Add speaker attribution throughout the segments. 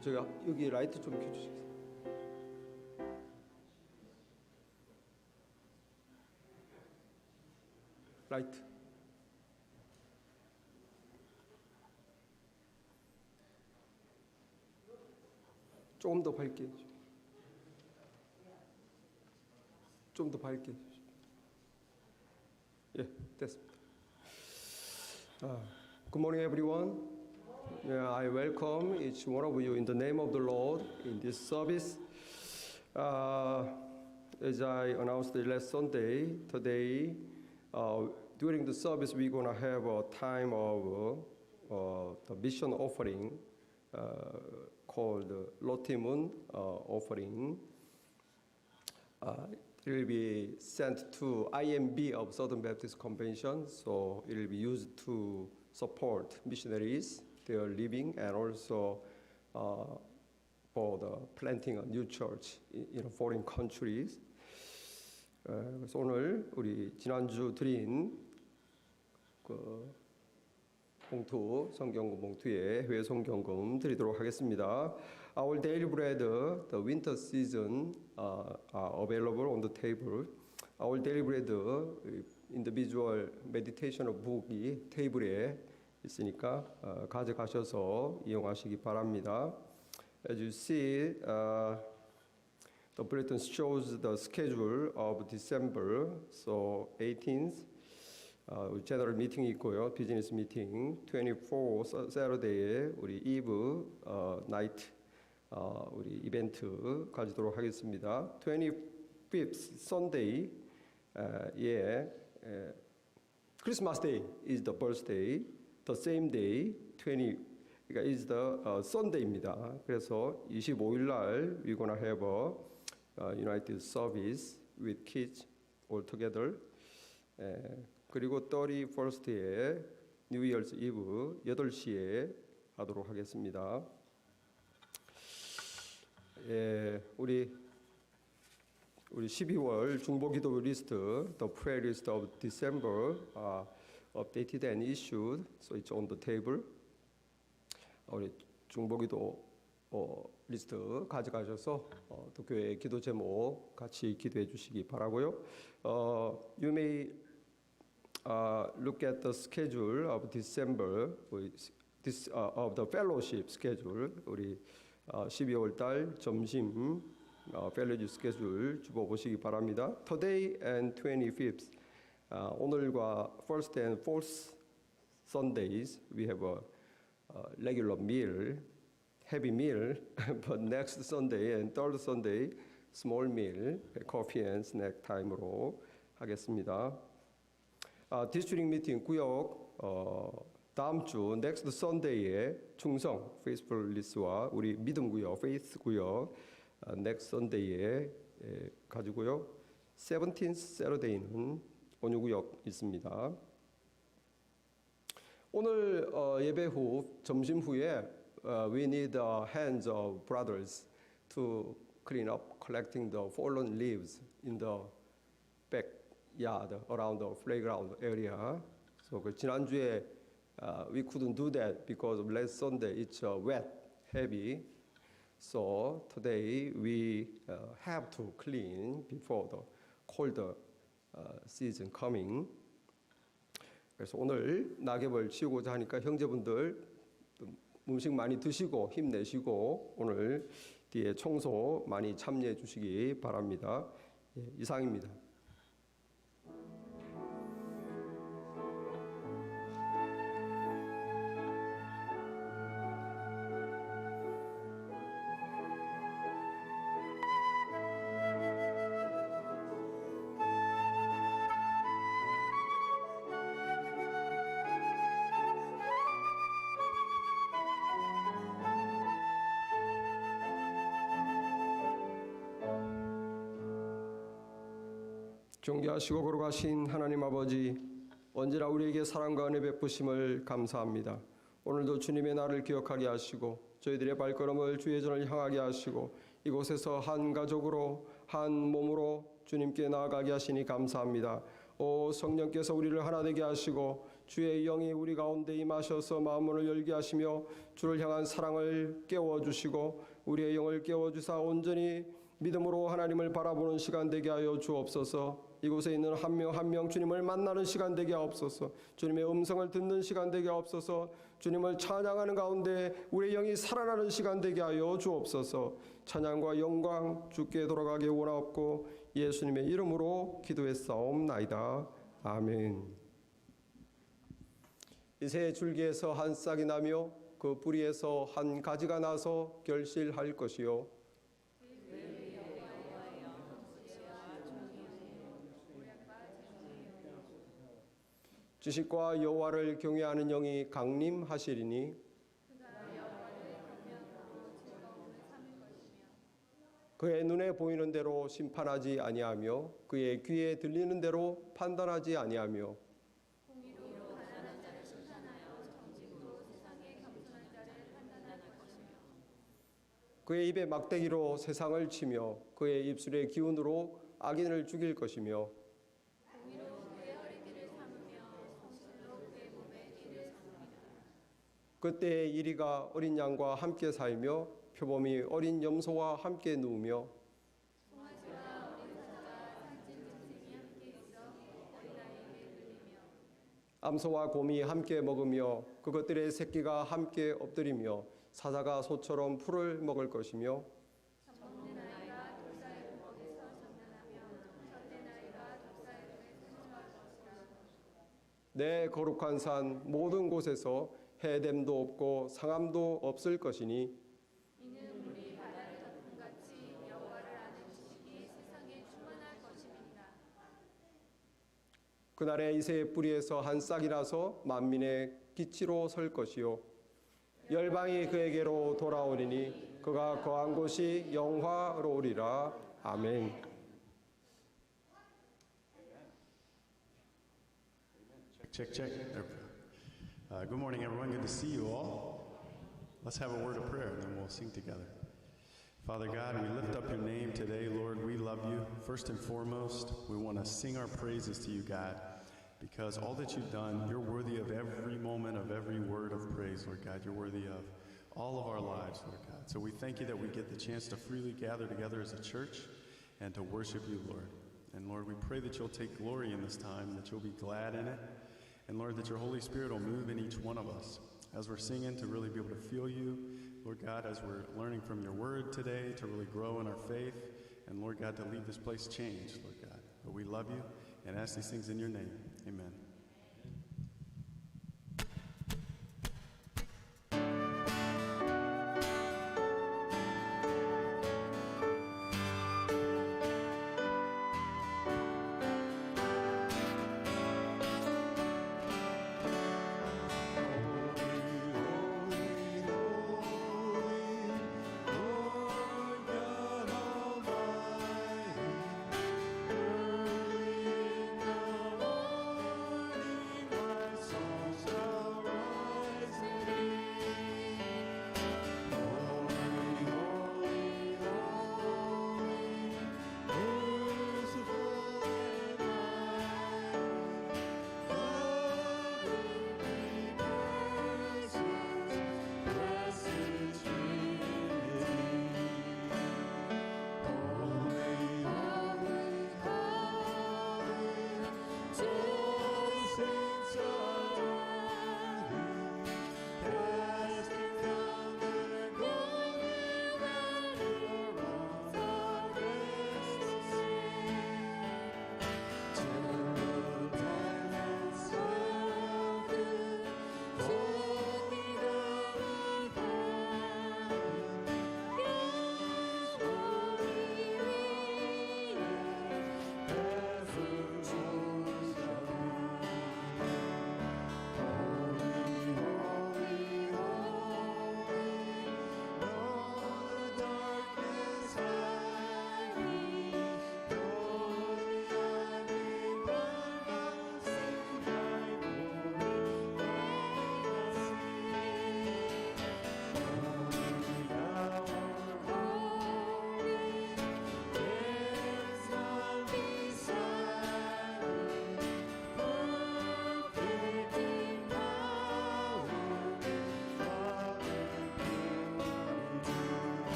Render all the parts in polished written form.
Speaker 1: 제가 여기 라이트 좀 켜주세요. 라이트. 조금 더 밝게 해주세요. 좀 더 밝게 해주세요. 예, 됐습니다. Good morning, everyone. I welcome each one of you in the name of the Lord in this service. As I announced last Sunday, today, during the service, we're going to have a time of the mission offering called Lotimun offering. It will be sent to IMB of Southern Baptist Convention, so it will be used to support missionaries, their living, and also for the planting a new church in foreign countries. 그래서 오늘 우리 지난주 드린 그 봉투, 성경금 봉투에 해외 성경금 드리도록 하겠습니다. Our daily bread, the winter season, are available on the table. Our daily bread, individual meditation book이 테이블에 있으니까 가져가셔서 이용하시기 바랍니다. As you see, the bulletin shows the schedule of December, so 18th. 제너럴 미팅이 있고요. 비즈니스 미팅 24 Saturday에 우리 이브 나이트 우리 이벤트 가지도록 하겠습니다. 25th Sunday Christmas Day is the birthday. The same day 20 그러니까 is the Sunday입니다. 그래서 25일 날 we're gonna have a united service with kids all together. 그리고 31st에 New Year's Eve 8시에 하도록 하겠습니다. 우리 12월 중보기도 리스트, the prayer list of December, updated and issued, so it's on the table. 우리 중보기도 리스트 가져가셔서 또 교회 기도 제목 같이 기도해 주시기 바라고요. You may look at the schedule of December, of the fellowship schedule. 우리 12월 달 점심 fellowship schedule 주보시기 바랍니다. Today and 25th, 오늘과 first and fourth Sundays, we have a regular meal, heavy meal, but next Sunday and third Sunday, small meal, coffee and snack time으로 하겠습니다. 디스트릭 미팅 구역 다음 주 next Sunday에 충성 페이스풀 리스와 우리 믿음 구역 페이스 구역 next Sunday에 가지고요. 17th Saturday는 온유 구역 있습니다. 오늘 예배 후 점심 후에 we need the hands of brothers to clean up, collecting the fallen leaves in the backyard around the playground area. So 지난주에 we couldn't do that because of last Sunday it's wet, heavy. So today we have to clean before the colder season coming. 그래서 오늘 낙엽을 치우고자 하니까 형제분들 음식 많이 드시고 힘내시고 오늘 뒤에 청소 많이 참여해 주시기 바랍니다. 이상입니다. 존귀하시고 거룩하신 하나님 아버지, 언제나 우리에게 사랑과 은혜 베푸심을 감사합니다. 오늘도 주님의 날을 기억하게 하시고 저희들의 발걸음을 주의 전을 향하게 하시고 이곳에서 한 가족으로 한 몸으로 주님께 나아가게 하시니 감사합니다. 오 성령께서 우리를 하나 되게 하시고 주의 영이 우리 가운데 임하셔서 마음문을 열게 하시며 주를 향한 사랑을 깨워주시고 우리의 영을 깨워주사 온전히 믿음으로 하나님을 바라보는 시간 되게 하여 주옵소서. 이곳에 있는 한 명 한 명 주님을 만나는 시간 되게 하옵소서. 주님의 음성을 듣는 시간 되게 하옵소서. 주님을 찬양하는 가운데 우리의 영이 살아나는 시간 되게 하여 주옵소서. 찬양과 영광 주께 돌아가게 원하옵고 예수님의 이름으로 기도했사옵나이다. 아멘. 이새 줄기에서 한 싹이 나며 그 뿌리에서 한 가지가 나서 결실할 것이요 지식과 여호와를 경외하는 영이 강림하시리니 그의 눈에 보이는 대로 심판하지 아니하며 그의 귀에 들리는 대로 판단하지 아니하며 그의 입에 막대기로 세상을 치며 그의 입술의 기운으로 악인을 죽일 것이며 그때에 이리가 어린 양과 함께 살며 표범이 어린 염소와 함께 누우며 암소와 곰이 함께 먹으며 그것들의 새끼가 함께 엎드리며 사자가 소처럼 풀을 먹을 것이며 내 거룩한 산 모든 곳에서 해됨도 없고 상함도 없을 것이니
Speaker 2: 이는 물이 바다를 덮음같이 여호와를 아는 지식이 세상에 충만할 것임이니라.
Speaker 1: 그날에 이새의 뿌리에서 한 싹이 나서 만민의 기치로 설 것이요 열방이 그에게로 돌아오리니 그가 거한 곳이 영화로우리라. 아멘.
Speaker 3: Check, check. There we go. Good morning, everyone. Good to see you all. Let's have a word of prayer, and then we'll sing together. Father God, we lift up your name today, Lord. We love you. First and foremost, we want to sing our praises to you, God, because all that you've done, you're worthy of every moment, of every word of praise, Lord God. You're worthy of all of our lives, Lord God. So we thank you that we get the chance to freely gather together as a church and to worship you, Lord. And Lord, we pray that you'll take glory in this time, that you'll be glad in it. And Lord, that your Holy Spirit will move in each one of us as we're singing to really be able to feel you. Lord God, as we're learning from your word today to really grow in our faith. And Lord God, to leave this place changed, Lord God. But we love you and ask these things in your name. Amen.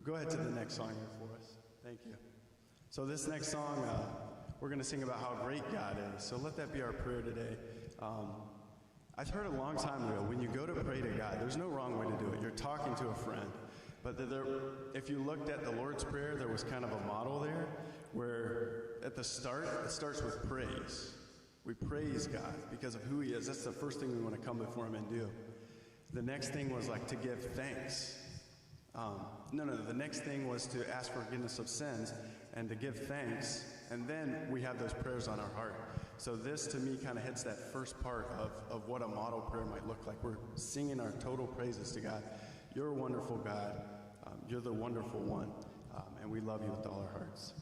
Speaker 3: Go ahead to the next song here for us. Thank you. So this next song, we're going to sing about how great God is. So let that be our prayer today. I've heard a long time ago, when you go to pray to God, there's no wrong way to do it. You're talking to a friend. But if you looked at the Lord's Prayer, there was kind of a model there where at the start, it starts with praise. We praise God because of who he is. That's the first thing we want to come before him and do. The next thing was like to give thanks. The next thing was to ask for forgiveness of sins and to give thanks. And then we have those prayers on our heart. So this to me kind of hits that first part of what a model prayer might look like. We're singing our total praises to God. You're a wonderful God. You're the wonderful one. And we love you with all our hearts.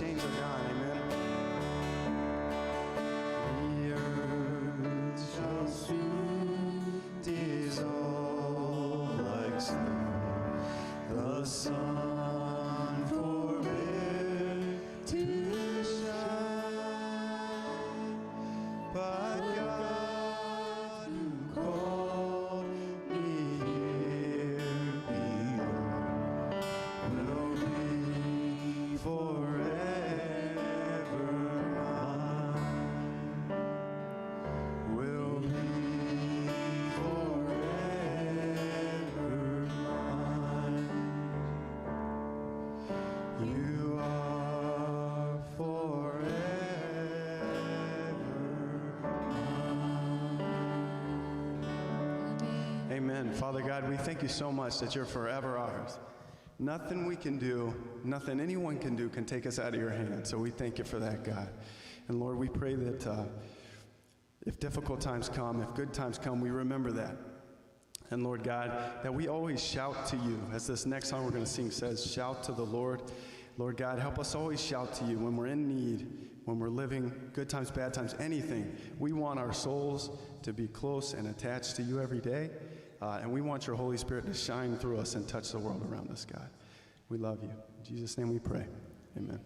Speaker 3: chains are gone. Amen. The earth shall soon dissolve like snow. The sun forbear to shine, but God who called me here below will be forever mine. Will be forever mine. You are forever mine. Amen. Father God, we thank you so much that you're forever ours. Nothing we can do, nothing anyone can do can take us out of your hand. So we thank you for that, God. And Lord, we pray that if difficult times come, if good times come, we remember that. And Lord God, that we always shout to you. As this next song we're going to sing says, shout to the Lord. Lord God, help us always shout to you when we're in need, when we're living good times, bad times, anything. We want our souls to be close and attached to you every day. And we want your Holy Spirit to shine through us and touch the world around us, God. We love you. In Jesus' name we pray. Amen.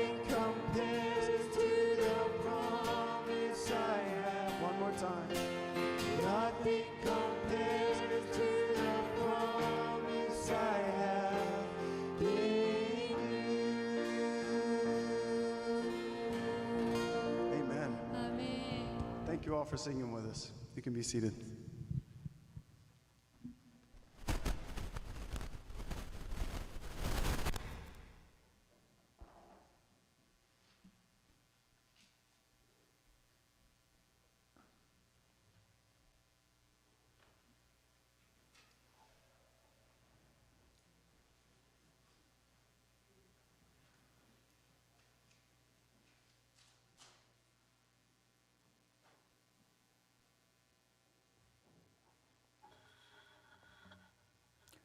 Speaker 3: Nothing compares to the promise I have. One more time. Nothing compares to the promise I have in you. Amen.
Speaker 2: 아멘.
Speaker 3: Thank you all for singing with us. You can be seated.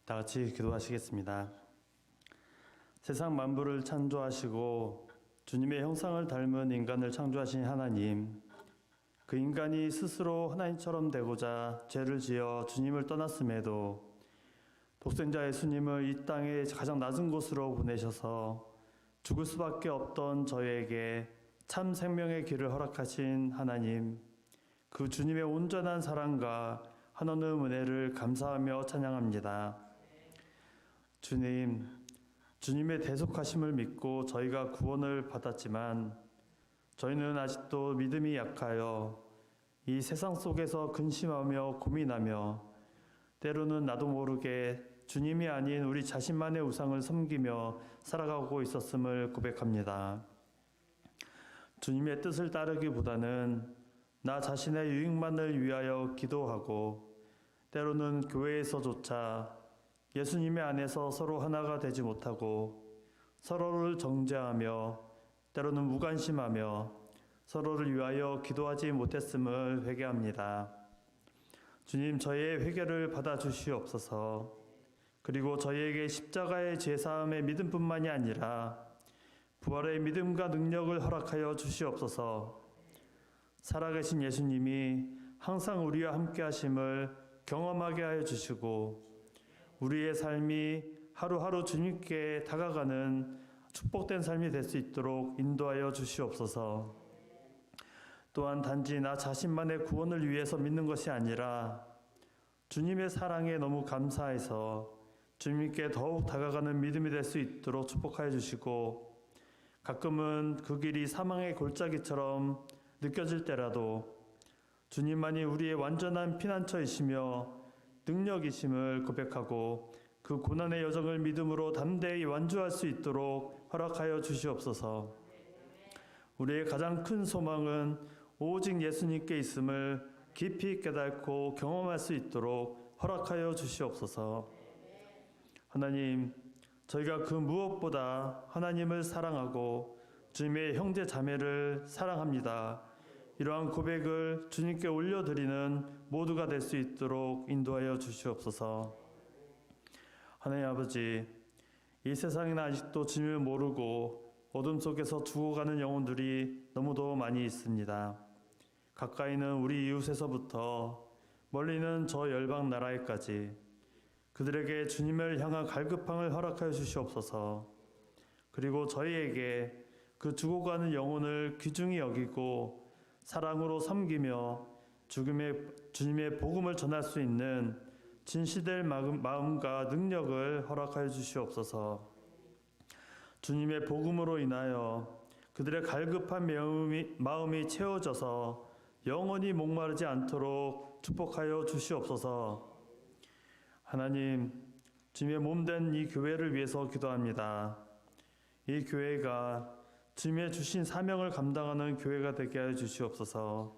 Speaker 4: 다 같이 기도하시겠습니다. 세상 만물을 창조하시고 주님의 형상을 닮은 인간을 창조하신 하나님, 그 인간이 스스로 하나님처럼 되고자 죄를 지어 주님을 떠났음에도 독생자 예수님을 이 땅의 가장 낮은 곳으로 보내셔서 죽을 수밖에 없던 저희에게 참 생명의 길을 허락하신 하나님, 그 주님의 온전한 사랑과 한없는 은혜를 감사하며 찬양합니다. 주님, 주님의 대속하심을 믿고 저희가 구원을 받았지만 저희는 아직도 믿음이 약하여 이 세상 속에서 근심하며 고민하며 때로는 나도 모르게 주님이 아닌 우리 자신만의 우상을 섬기며 살아가고 있었음을 고백합니다. 주님의 뜻을 따르기보다는 나 자신의 유익만을 위하여 기도하고 때로는 교회에서조차 예수님의 안에서 서로 하나가 되지 못하고 서로를 정죄하며 때로는 무관심하며 서로를 위하여 기도하지 못했음을 회개합니다. 주님, 저희의 회개를 받아주시옵소서. 그리고 저희에게 십자가의 죄사함의 믿음뿐만이 아니라 부활의 믿음과 능력을 허락하여 주시옵소서. 살아계신 예수님이 항상 우리와 함께 하심을 경험하게 하여 주시고 우리의 삶이 하루하루 주님께 다가가는 축복된 삶이 될 수 있도록 인도하여 주시옵소서. 또한 단지 나 자신만의 구원을 위해서 믿는 것이 아니라 주님의 사랑에 너무 감사해서 주님께 더욱 다가가는 믿음이 될 수 있도록 축복하여 주시고 가끔은 그 길이 사망의 골짜기처럼 느껴질 때라도 주님만이 우리의 완전한 피난처이시며 능력이심을 고백하고 그 고난의 여정을 믿음으로 담대히 완주할 수 있도록 허락하여 주시옵소서. 우리의 가장 큰 소망은 오직 예수님께 있음을 깊이 깨닫고 경험할 수 있도록 허락하여 주시옵소서. 하나님, 저희가 그 무엇보다 하나님을 사랑하고 주님의 형제 자매를 사랑합니다. 이러한 고백을 주님께 올려드리는 모두가 될 수 있도록 인도하여 주시옵소서. 하나님 아버지, 이 세상에는 아직도 주님을 모르고 어둠 속에서 죽어가는 영혼들이 너무도 많이 있습니다. 가까이는 우리 이웃에서부터 멀리는 저 열방 나라에까지 그들에게 주님을 향한 갈급함을 허락하여 주시옵소서. 그리고 저희에게 그 죽어가는 영혼을 귀중히 여기고 사랑으로 섬기며 주님의 복음을 전할 수 있는 진실될 마음과 능력을 허락하여 주시옵소서. 주님의 복음으로 인하여 그들의 갈급한 마음이 채워져서 영원히 목마르지 않도록 축복하여 주시옵소서. 하나님, 주님의 몸된 이 교회를 위해서 기도합니다. 이 교회가 주님의 주신 사명을 감당하는 교회가 되게 하여 주시옵소서.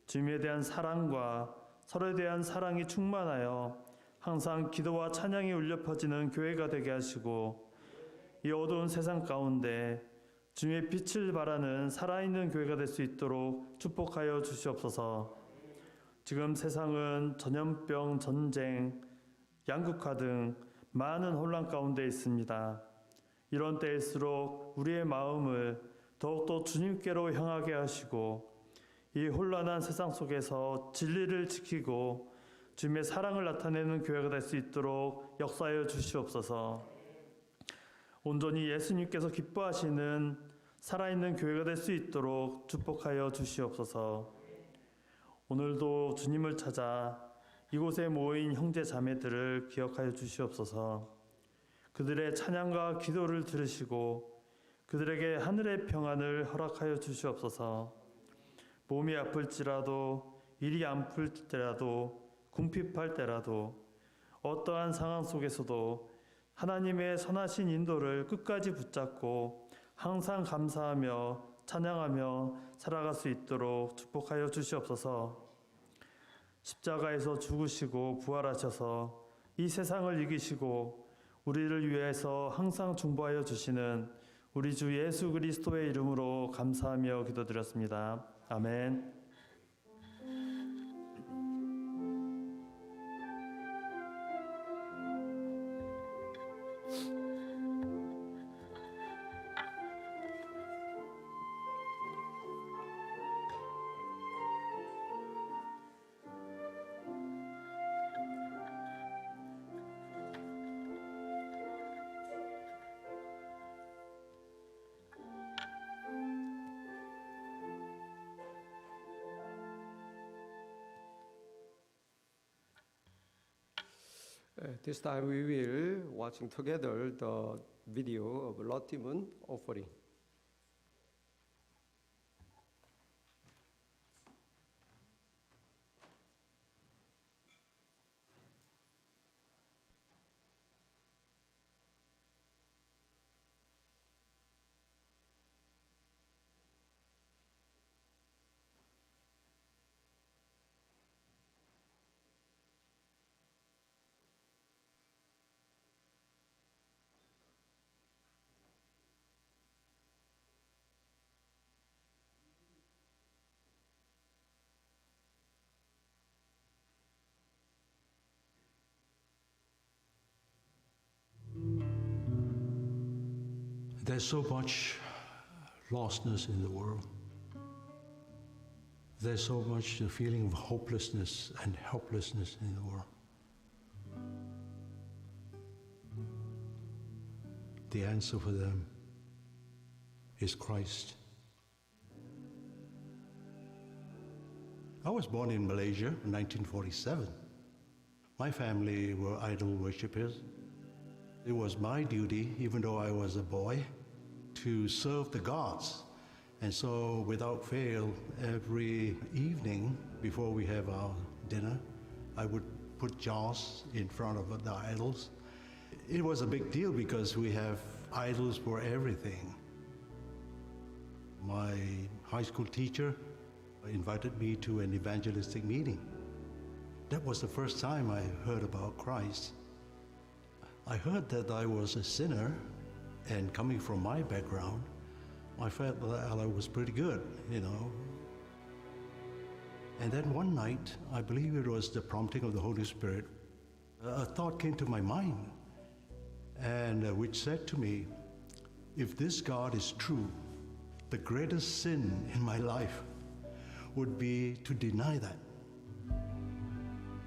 Speaker 4: 주님에 대한 사랑과 서로에 대한 사랑이 충만하여 항상 기도와 찬양이 울려 퍼지는 교회가 되게 하시고 이 어두운 세상 가운데 주님의 빛을 발하는 살아있는 교회가 될 수 있도록 축복하여 주시옵소서. 지금 세상은 전염병, 전쟁, 양극화 등 많은 혼란 가운데 있습니다. 이런 때일수록 우리의 마음을 더욱더 주님께로 향하게 하시고 이 혼란한 세상 속에서 진리를 지키고 주님의 사랑을 나타내는 교회가 될 수 있도록 역사하여 주시옵소서. 온전히 예수님께서 기뻐하시는 살아있는 교회가 될 수 있도록 축복하여 주시옵소서. 오늘도 주님을 찾아 이곳에 모인 형제 자매들을 기억하여 주시옵소서. 그들의 찬양과 기도를 들으시고 그들에게 하늘의 평안을 허락하여 주시옵소서. 몸이 아플지라도 일이 안 풀지라도 궁핍할 때라도 어떠한 상황 속에서도 하나님의 선하신 인도를 끝까지 붙잡고 항상 감사하며 찬양하며 살아갈 수 있도록 축복하여 주시옵소서. 십자가에서 죽으시고 부활하셔서 이 세상을 이기시고 우리를 위해서 항상 중보하여 주시는 우리 주 예수 그리스도의 이름으로 감사하며 기도드렸습니다. 아멘.
Speaker 1: This time we will watching together the video of Lottimon offering.
Speaker 5: There's so much lostness in the world. There's so much the feeling of hopelessness and helplessness in the world. The answer for them is Christ. I was born in Malaysia in 1947. My family were idol worshippers. It was my duty, even though I was a boy, to serve the gods. And so, without fail, every evening before we have our dinner, I would put jars in front of the idols. It was a big deal because we have idols for everything. My high school teacher invited me to an evangelistic meeting. That was the first time I heard about Christ. I heard that I was a sinner, and coming from my background, I felt that I was pretty good, you know. And then one night, I believe it was the prompting of the Holy Spirit, a thought came to my mind, and which said to me, if this God is true, the greatest sin in my life would be to deny that.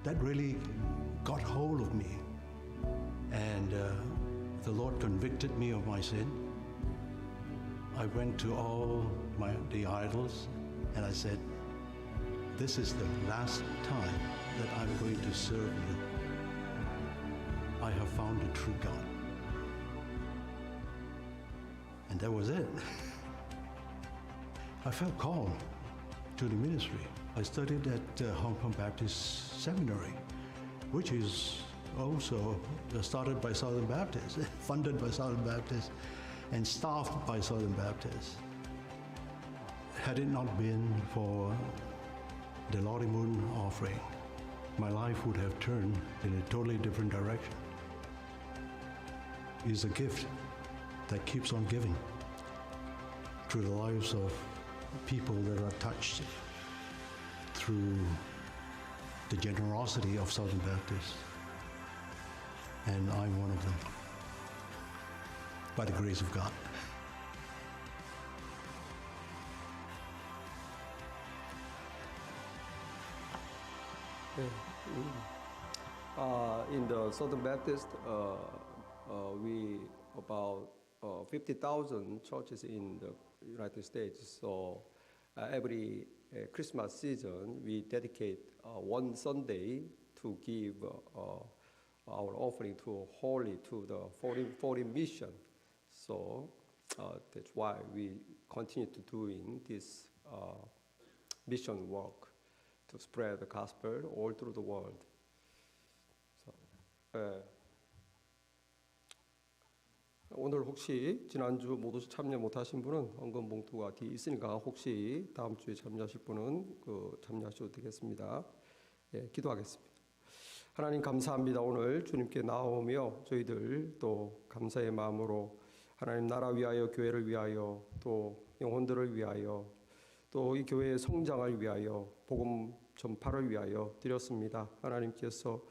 Speaker 5: That really got hold of me. And the Lord convicted me of my sin. I went to all the idols and I said, this is the last time that I'm going to serve you. I have found the true God. And that was it. I felt called to the ministry. I studied at Hong Kong Baptist Seminary, which is also started by Southern Baptists, funded by Southern Baptists, and staffed by Southern Baptists. Had it not been for the Lottimon offering, my life would have turned in a totally different direction. It's a gift that keeps on giving through the lives of people that are touched through the generosity of Southern Baptists. And I'm one of them, by the grace of God.
Speaker 1: In the Southern Baptist, we about 50,000 churches in the United States. So every Christmas season, we dedicate one Sunday to give our offering to the foreign mission. So that's why we continue to doing this mission work to spread the gospel all through the world. So, 오늘 혹시 지난주 모두 참여 못하신 분은 헌금 봉투가 뒤에 있으니까 혹시 다음 주에 참여하실 분은 참여하셔도 되겠습니다. 기도하겠습니다. 하나님 감사합니다. 오늘 주님께 나오며 저희들 또 감사의 마음으로 하나님 나라 위하여 교회를 위하여 또 영혼들을 위하여 또 이 교회의 성장을 위하여 복음 전파를 위하여 드렸습니다. 하나님께서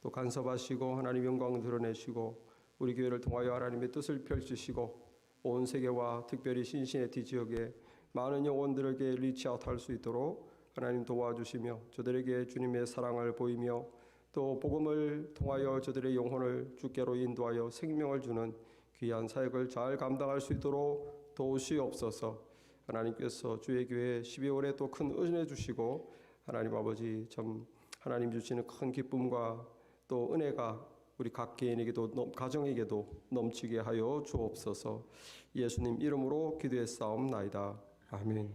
Speaker 1: 또 간섭하시고 하나님 영광 드러내시고 우리 교회를 통하여 하나님의 뜻을 펼치시고 온 세계와 특별히 신시내티 지역에 많은 영혼들에게 리치아웃할 수 있도록 하나님 도와주시며 저들에게 주님의 사랑을 보이며 또 복음을 통하여 저들의 영혼을 주께로 인도하여 생명을 주는 귀한 사역을 잘 감당할 수 있도록 도우시옵소서. 하나님께서 주의 교회 12월에 또 큰 은혜 주시고 하나님 아버지 참 하나님 주시는 큰 기쁨과 또 은혜가 우리 각 개인에게도 가정에게도 넘치게 하여 주옵소서. 예수님 이름으로 기도했사옵나이다. 아멘.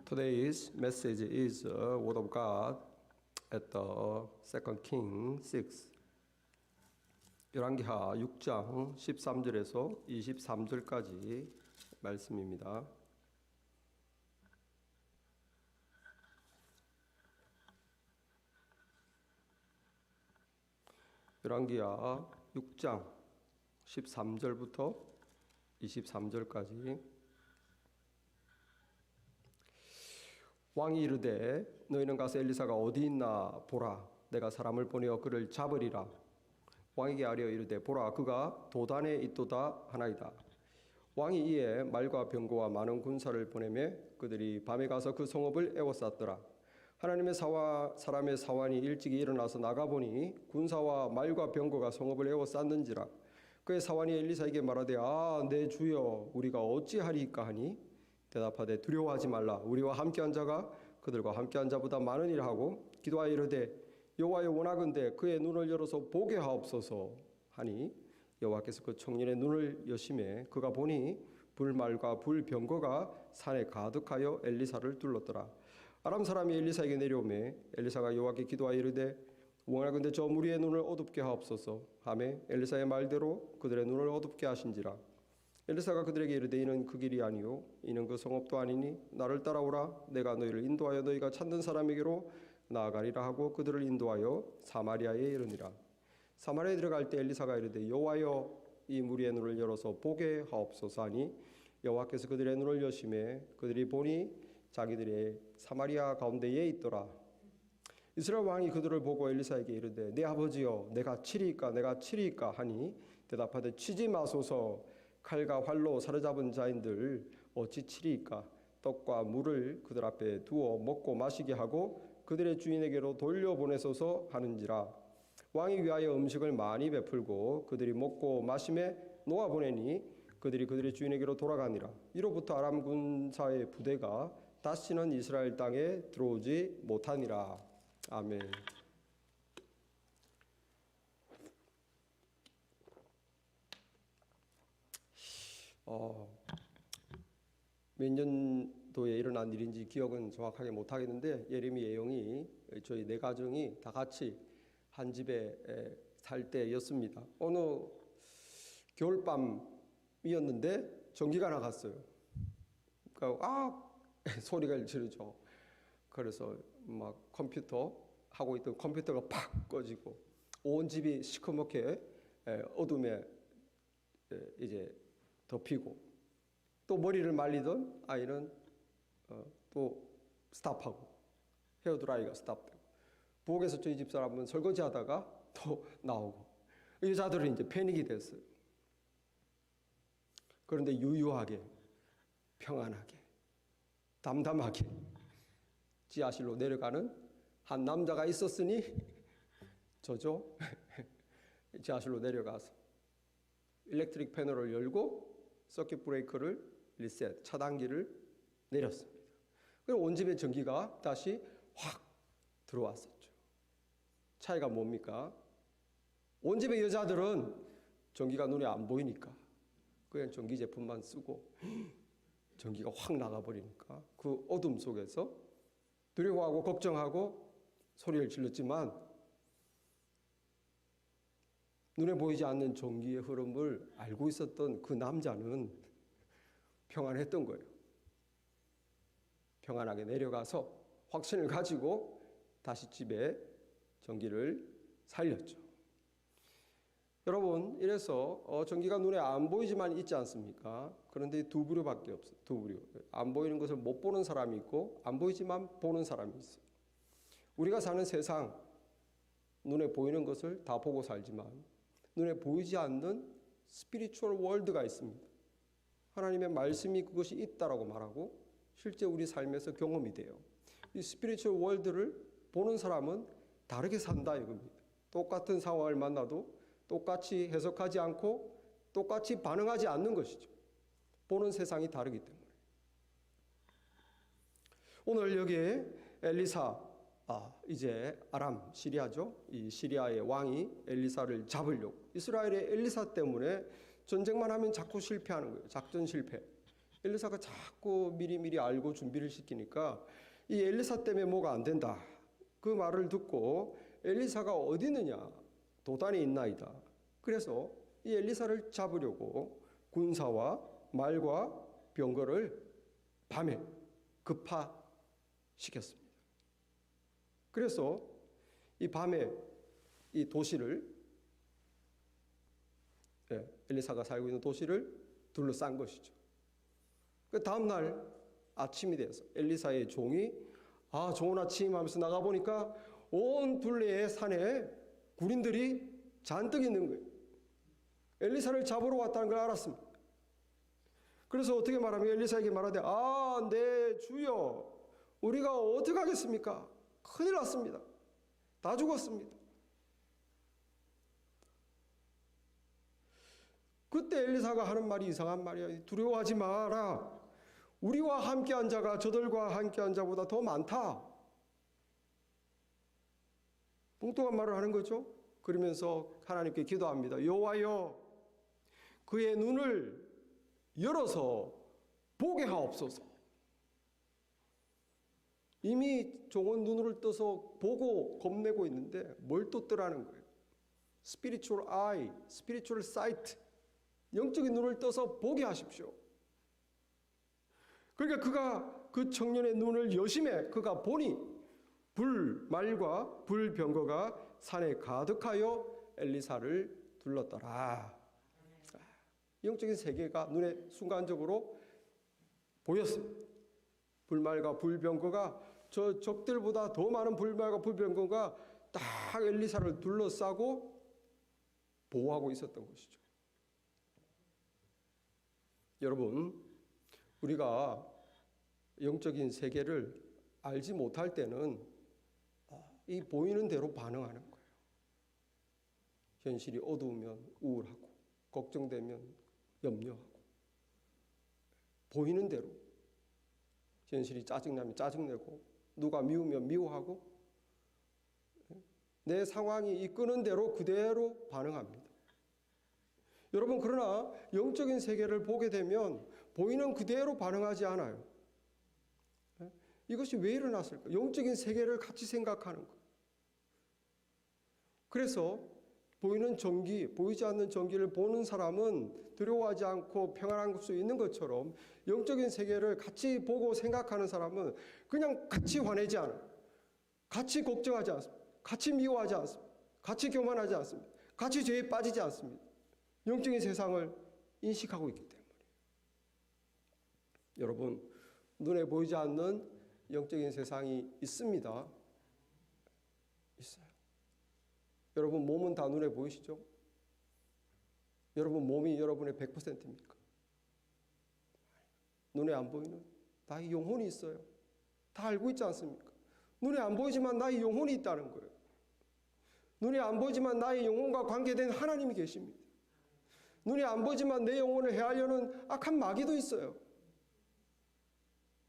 Speaker 1: Today's message is Word of God at the 2 Kings 6. 열왕기하 6장 13절에서 23절까지 말씀입니다. 열왕기하 6장 13절부터 23절까지 왕이 이르되 너희는 가서 엘리사가 어디 있나 보라. 내가 사람을 보내어 그를 잡으리라. 왕에게 아뢰어 이르되 보라 그가 도단에 있도다 하나이다. 왕이 이에 말과 병거와 많은 군사를 보내매 그들이 밤에 가서 그 성읍을 에워쌌더라. 하나님의 사람의 사환이 일찍이 일어나서 나가보니 군사와 말과 병거가 성읍을 에워쌌는지라. 그의 사환이 엘리사에게 말하되 내 주여 우리가 어찌하리이까 하니 대답하되 두려워하지 말라. 우리와 함께한 자가 그들과 함께한 자보다 많으니라 하고 기도하여 이르되 여호와여 원하건대 그의 눈을 열어서 보게 하옵소서 하니 여호와께서 그 청년의 눈을 여심해 그가 보니 불말과 불병거가 산에 가득하여 엘리사를 둘렀더라. 아람 사람이 엘리사에게 내려오매 엘리사가 여호와께 기도하여 이르되 원하건대 저 무리의 눈을 어둡게 하옵소서 하매 엘리사의 말대로 그들의 눈을 어둡게 하신지라. 엘리사가 그들에게 이르되 이는 그 길이 아니요 이는 그 성읍도 아니니 나를 따라오라. 내가 너희를 인도하여 너희가 찾는 사람에게로 나아가리라 하고 그들을 인도하여 사마리아에 이르니라. 사마리아에 들어갈 때 엘리사가 이르되 여호와여 이 무리의 눈을 열어서 보게 하옵소서 하니 여호와께서 그들의 눈을 여심해 그들이 보니 자기들의 사마리아 가운데에 있더라. 이스라엘 왕이 그들을 보고 엘리사에게 이르되 내 아버지여 내가 치리이까 하니 대답하되 치지 마소서. 칼과 활로 사로잡은 자인들 어찌 치리이까. 떡과 물을 그들 앞에 두어 먹고 마시게 하고 그들의 주인에게로 돌려보내소서 하는지라. 왕이 위하여 음식을 많이 베풀고 그들이 먹고 마심에 놓아보내니 그들이 그들의 주인에게로 돌아가니라. 이로부터 아람 군사의 부대가 다시는 이스라엘 땅에 들어오지 못하니라. 아멘. 몇 년도에 일어난 일인지 기억은 정확하게 못하겠는데 예레미 예영이 저희 네 가정이 다 같이 한 집에 살 때였습니다. 어느 겨울밤이었는데 전기가 나갔어요. 그러니까 소리가 지르죠. 그래서 막 컴퓨터 하고 있던 컴퓨터가 팍 꺼지고 온 집이 시커멓게 어둠에 이제 덮이고 또 머리를 말리던 아이는 또 스탑하고 헤어드라이가 스탑되고 부엌에서 저희 집사람은 설거지하다가 또 나오고 여자들은 이제 패닉이 됐어요. 그런데 유유하게 평안하게 담담하게 지하실로 내려가는 한 남자가 있었으니 저죠. 지하실로 내려가서 일렉트릭 패널을 열고 서킷 브레이커를 리셋, 차단기를 내렸습니다. 그리고 온 집에 전기가 다시 확 들어왔었죠. 차이가 뭡니까? 온 집의 여자들은 전기가 눈에 안 보이니까 그냥 전기 제품만 쓰고 전기가 확 나가버리니까 그 어둠 속에서 두려워하고 걱정하고 소리를 질렀지만 눈에 보이지 않는 전기의 흐름을 알고 있었던 그 남자는 평안했던 거예요. 평안하게 내려가서 확신을 가지고 다시 집에 전기를 살렸죠. 여러분, 이래서 전기가 눈에 안 보이지만 있지 않습니까? 그런데 두 부류밖에 없어요. 두 부류. 안 보이는 것을 못 보는 사람이 있고 안 보이지만 보는 사람이 있어요. 우리가 사는 세상, 눈에 보이는 것을 다 보고 살지만 눈에 보이지 않는 스피리추얼 월드가 있습니다. 하나님의 말씀이 그것이 있다라고 말하고 실제 우리 삶에서 경험이 돼요. 이 스피리추얼 월드를 보는 사람은 다르게 산다 이겁니다. 똑같은 상황을 만나도 똑같이 해석하지 않고 똑같이 반응하지 않는 것이죠. 보는 세상이 다르기 때문에. 오늘 여기에 엘리사, 이제 아람, 시리아죠. 이 시리아의 왕이 엘리사를 잡으려고. 이스라엘의 엘리사 때문에 전쟁만 하면 자꾸 실패하는 거예요. 작전 실패. 엘리사가 자꾸 미리미리 알고 준비를 시키니까 이 엘리사 때문에 뭐가 안 된다. 그 말을 듣고 엘리사가 어디 있느냐. 도단에 있나이다. 그래서 이 엘리사를 잡으려고 군사와 말과 병거를 밤에 급파시켰습니다. 그래서 이 밤에 이 도시를 엘리사가 살고 있는 도시를 둘러싼 것이죠. 그 다음 날 아침이 돼서 엘리사의 종이 좋은 아침 하면서 나가보니까 온 둘레의 산에 군인들이 잔뜩 있는 거예요. 엘리사를 잡으러 왔다는 걸 알았습니다. 그래서 어떻게 말하면 엘리사에게 말하되 네 주여 우리가 어떻게 하겠습니까? 큰일 났습니다. 다 죽었습니다. 그때 엘리사가 하는 말이 이상한 말이야. 두려워하지 마라. 우리와 함께한 자가 저들과 함께한 자보다 더 많다. 뚱뚱한 말을 하는 거죠. 그러면서 하나님께 기도합니다. 여호와여 그의 눈을 열어서 보게 하옵소서. 이미 종은 눈을 떠서 보고 겁내고 있는데 뭘 또 뜨라는 거예요. Spiritual eye, spiritual sight. 영적인 눈을 떠서 보게 하십시오. 그러니까 그가 그 청년의 눈을 여심해 그가 보니 불말과 불병거가 산에 가득하여 엘리사를 둘렀더라. 영적인 세계가 눈에 순간적으로 보였어요. 불말과 불병거가 저 적들보다 더 많은 불말과 불병거가 딱 엘리사를 둘러싸고 보호하고 있었던 것이죠. 여러분, 우리가 영적인 세계를 알지 못할 때는 이 보이는 대로 반응하는 거예요. 현실이 어두우면 우울하고 걱정되면 염려하고 보이는 대로 현실이 짜증나면 짜증내고 누가 미우면 미워하고 내 상황이 이끄는 대로 그대로 반응합니다. 여러분 그러나 영적인 세계를 보게 되면 보이는 그대로 반응하지 않아요. 이것이 왜 일어났을까? 영적인 세계를 같이 생각하는 거예요. 그래서 보이는 전기, 보이지 않는 전기를 보는 사람은 두려워하지 않고 평안할 수 있는 것처럼 영적인 세계를 같이 보고 생각하는 사람은 그냥 같이 화내지 않아요. 같이 걱정하지 않습니다. 같이 미워하지 않습니다. 같이 교만하지 않습니다. 같이 죄에 빠지지 않습니다. 영적인 세상을 인식하고 있기 때문에. 여러분, 눈에 보이지 않는 영적인 세상이 있습니다. 있어요. 여러분 몸은 다 눈에 보이시죠? 여러분 몸이 여러분의 100%입니까? 눈에 안 보이는 다 영혼이 있어요. 다 알고 있지 않습니까? 눈에 안 보이지만 나의 영혼이 있다는 거예요. 눈에 안 보이지만 나의 영혼과 관계된 하나님이 계십니다. 눈에 안 보이지만 내 영혼을 해하려는 악한 마귀도 있어요.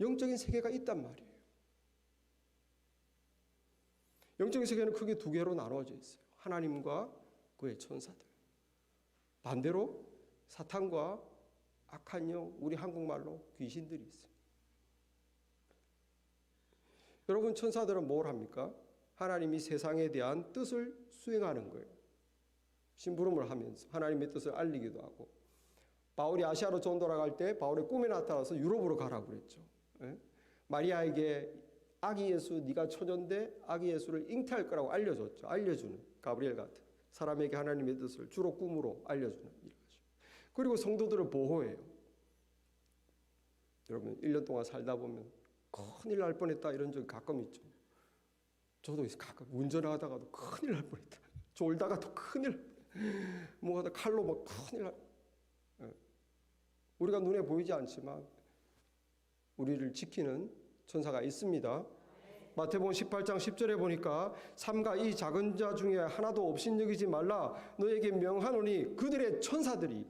Speaker 1: 영적인 세계가 있단 말이에요. 영적인 세계는 크게 두 개로 나눠져 있어요. 하나님과 그의 천사들. 반대로 사탄과 악한 영, 우리 한국말로 귀신들이 있어요. 여러분, 천사들은 뭘 합니까? 하나님이 세상에 대한 뜻을 수행하는 거예요. 심부름을 하면서 하나님의 뜻을 알리기도 하고, 바울이 아시아로 전도를 때 바울의 꿈에 나타나서 유럽으로 가라고 그랬죠. 마리아에게 아기 예수, 네가 처녀인데 아기 예수를 잉태할 거라고 알려줬죠. 알려주는 가브리엘 같은 사람에게 하나님의 뜻을 주로 꿈으로 알려주는 일을 하죠. 그리고 성도들을 보호해요. 여러분, 1년 동안 살다 보면 큰일 날 뻔했다 이런 적이 가끔 있죠. 저도 가끔 운전하다가도 큰일 날 뻔했다. 졸다가도 큰일, 뭐하다 칼로 막 큰일 날. 우리가 눈에 보이지 않지만 우리를 지키는 천사가 있습니다. 마태복음 18장 10절에 보니까 삼가 이 작은 자 중에 하나도 업신여기지 말라 너에게 명하노니 그들의 천사들이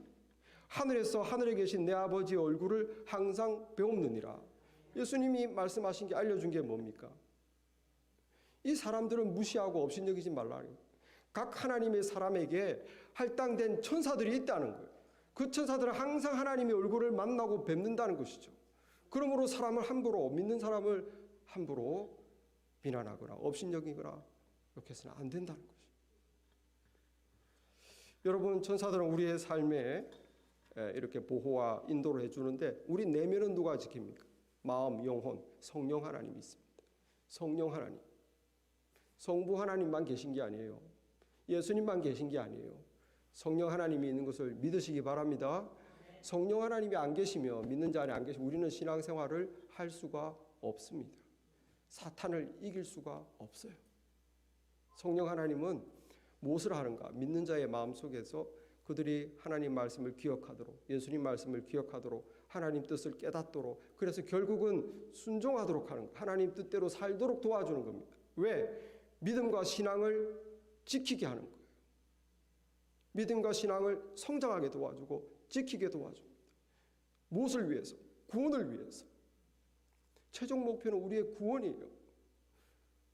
Speaker 1: 하늘에서 하늘에 계신 내 아버지의 얼굴을 항상 배움느니라. 예수님이 말씀하신 게 알려준 게 뭡니까? 이 사람들은 무시하고 업신여기지 말라. 각 하나님의 사람에게 할당된 천사들이 있다는 거예요. 그 천사들은 항상 하나님의 얼굴을 만나고 뵙는다는 것이죠. 그러므로 사람을 함부로, 믿는 사람을 함부로 비난하거나 업신여기거나 이렇게 해서는 안 된다는 것이죠. 여러분, 천사들은 우리의 삶에 이렇게 보호와 인도를 해주는데 우리 내면은 누가 지킵니까? 마음, 영혼, 성령 하나님이 있습니다. 성령 하나님. 성부 하나님만 계신 게 아니에요. 예수님만 계신 게 아니에요. 성령 하나님이 있는 것을 믿으시기 바랍니다. 성령 하나님이 안 계시면, 믿는 자 안에 안 계시면 우리는 신앙생활을 할 수가 없습니다. 사탄을 이길 수가 없어요. 성령 하나님은 무엇을 하는가? 믿는 자의 마음속에서 그들이 하나님 말씀을 기억하도록, 예수님 말씀을 기억하도록, 하나님 뜻을 깨닫도록, 그래서 결국은 순종하도록 하는 거예요. 하나님 뜻대로 살도록 도와주는 겁니다. 왜? 믿음과 신앙을 지키게 하는 거예요. 믿음과 신앙을 성장하게 도와주고 지키게 도와줍니다. 무엇을 위해서? 구원을 위해서. 최종 목표는 우리의 구원이에요.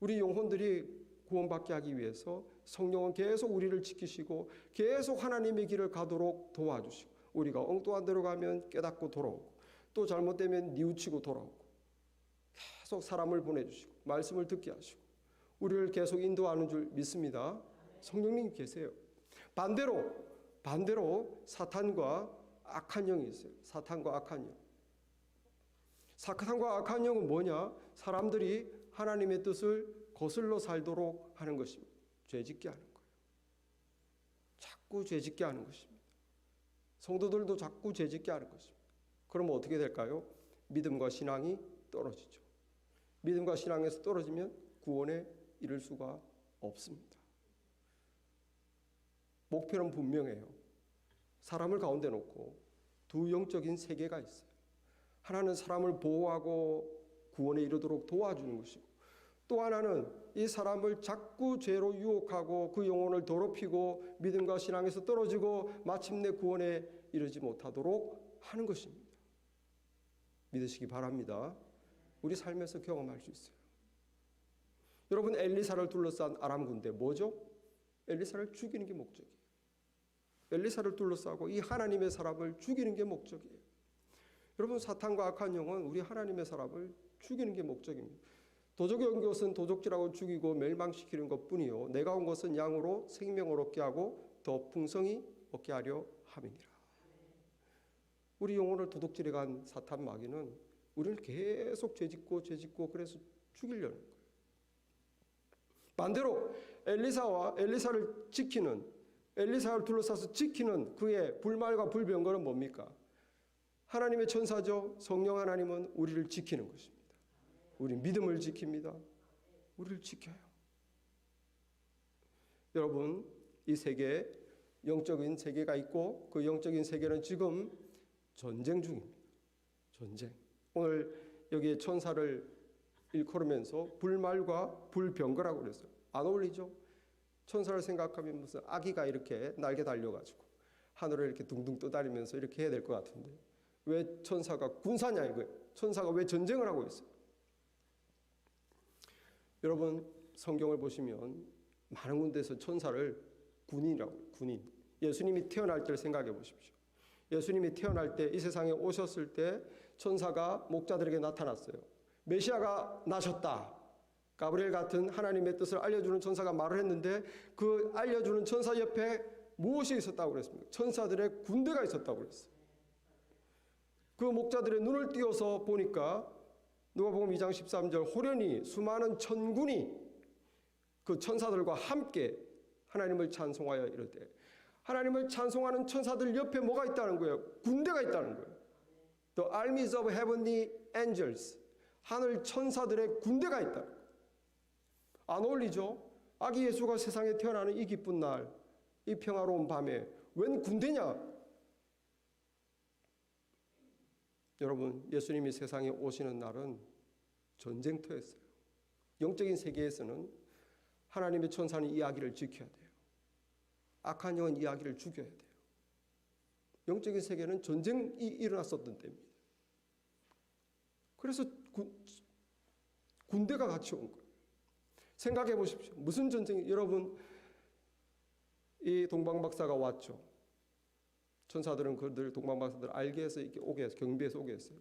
Speaker 1: 우리 영혼들이 구원받게 하기 위해서 성령은 계속 우리를 지키시고 계속 하나님의 길을 가도록 도와주시고, 우리가 엉뚱한 데로 가면 깨닫고 돌아오고, 또 잘못되면 뉘우치고 돌아오고, 계속 사람을 보내주시고 말씀을 듣게 하시고 우리를 계속 인도하는 줄 믿습니다. 성령님이 계세요. 반대로 사탄과 악한 영이 있어요. 사탄과 악한 영. 사탄과 악한 영은 뭐냐? 사람들이 하나님의 뜻을 거슬러 살도록 하는 것입니다. 죄짓게 하는 거예요. 자꾸 죄짓게 하는 것입니다. 성도들도 자꾸 죄짓게 하는 것입니다. 그러면 어떻게 될까요? 믿음과 신앙이 떨어지죠. 믿음과 신앙에서 떨어지면 구원에 이를 수가 없습니다. 목표는 분명해요. 사람을 가운데 놓고 두 영적인 세계가 있어요. 하나는 사람을 보호하고 구원에 이르도록 도와주는 것이고, 또 하나는 이 사람을 자꾸 죄로 유혹하고 그 영혼을 더럽히고 믿음과 신앙에서 떨어지고 마침내 구원에 이르지 못하도록 하는 것입니다. 믿으시기 바랍니다. 우리 삶에서 경험할 수 있어요. 여러분, 엘리사를 둘러싼 아람 군대 뭐죠? 엘리사를 죽이는 게 목적이에요. 엘리사를 둘러싸고 이 하나님의 사람을 죽이는 게 목적이에요. 여러분, 사탄과 악한 영은 우리 하나님의 사람을 죽이는 게 목적입니다. 도적이 온 것은 도적질하고 죽이고 멸망시키는 것뿐이요 내가 온 것은 양으로 생명을 얻게 하고 더 풍성히 얻게 하려 함이니라. 우리 영혼을 도둑질해 간 사탄 마귀는 우리를 계속 죄짓고 그래서 죽이려는 거예요. 반대로 엘리사를 지키는, 엘리사를 둘러싸서 지키는 그의 불말과 불병거는 뭡니까? 하나님의 천사죠. 성령 하나님은 우리를 지키는 것입니다. 우리 믿음을 지킵니다. 우리를 지켜요. 여러분, 이 세계에 영적인 세계가 있고 그 영적인 세계는 지금 전쟁 중입니다. 전쟁. 오늘 여기에 천사를 일컬으면서 불말과 불병거라고 그랬어요. 안 어울리죠? 천사를 생각하면 무슨 아기가 이렇게 날개 달려가지고 하늘을 이렇게 둥둥 떠다니면서 이렇게 해야 될 것 같은데 왜 천사가 군사냐 이거예요. 천사가 왜 전쟁을 하고 있어요? 여러분 성경을 보시면 많은 군데에서 천사를 군인이라고 해요. 군인. 예수님이 태어날 때를 생각해 보십시오. 예수님이 태어날 때 이 세상에 오셨을 때 천사가 목자들에게 나타났어요. 메시아가 나셨다. 가브리엘 같은 하나님의 뜻을 알려주는 천사가 말을 했는데 그 알려주는 천사 옆에 무엇이 있었다고 그랬습니까? 천사들의 군대가 있었다고 그랬어요. 그 목자들의 눈을 띄어서 보니까 누가복음 2장 13절 호련히 수많은 천군이 그 천사들과 함께 하나님을 찬송하여 이르되 하나님을 찬송하는 천사들 옆에 뭐가 있다는 거예요? 군대가 있다는 거예요. The armies of heavenly angels. 하늘 천사들의 군대가 있다. 안 어울리죠? 아기 예수가 세상에 태어나는 이 기쁜 날, 이 평화로운 밤에 웬 군대냐? 여러분, 예수님이 세상에 오시는 날은 전쟁터였어요. 영적인 세계에서는 하나님의 천사는 이 아기를 지켜야 돼요. 악한 영은 이 아기를 죽여야 돼요. 영적인 세계는 전쟁이 일어났었던 때입니다. 그래서 군대가 같이 온 거예요. 생각해 보십시오. 무슨 전쟁이, 여러분, 이 동방박사가 왔죠. 천사들은 그들 동방박사들 알게 해서 이렇게 오게 해서 경비해서 오게 했어요.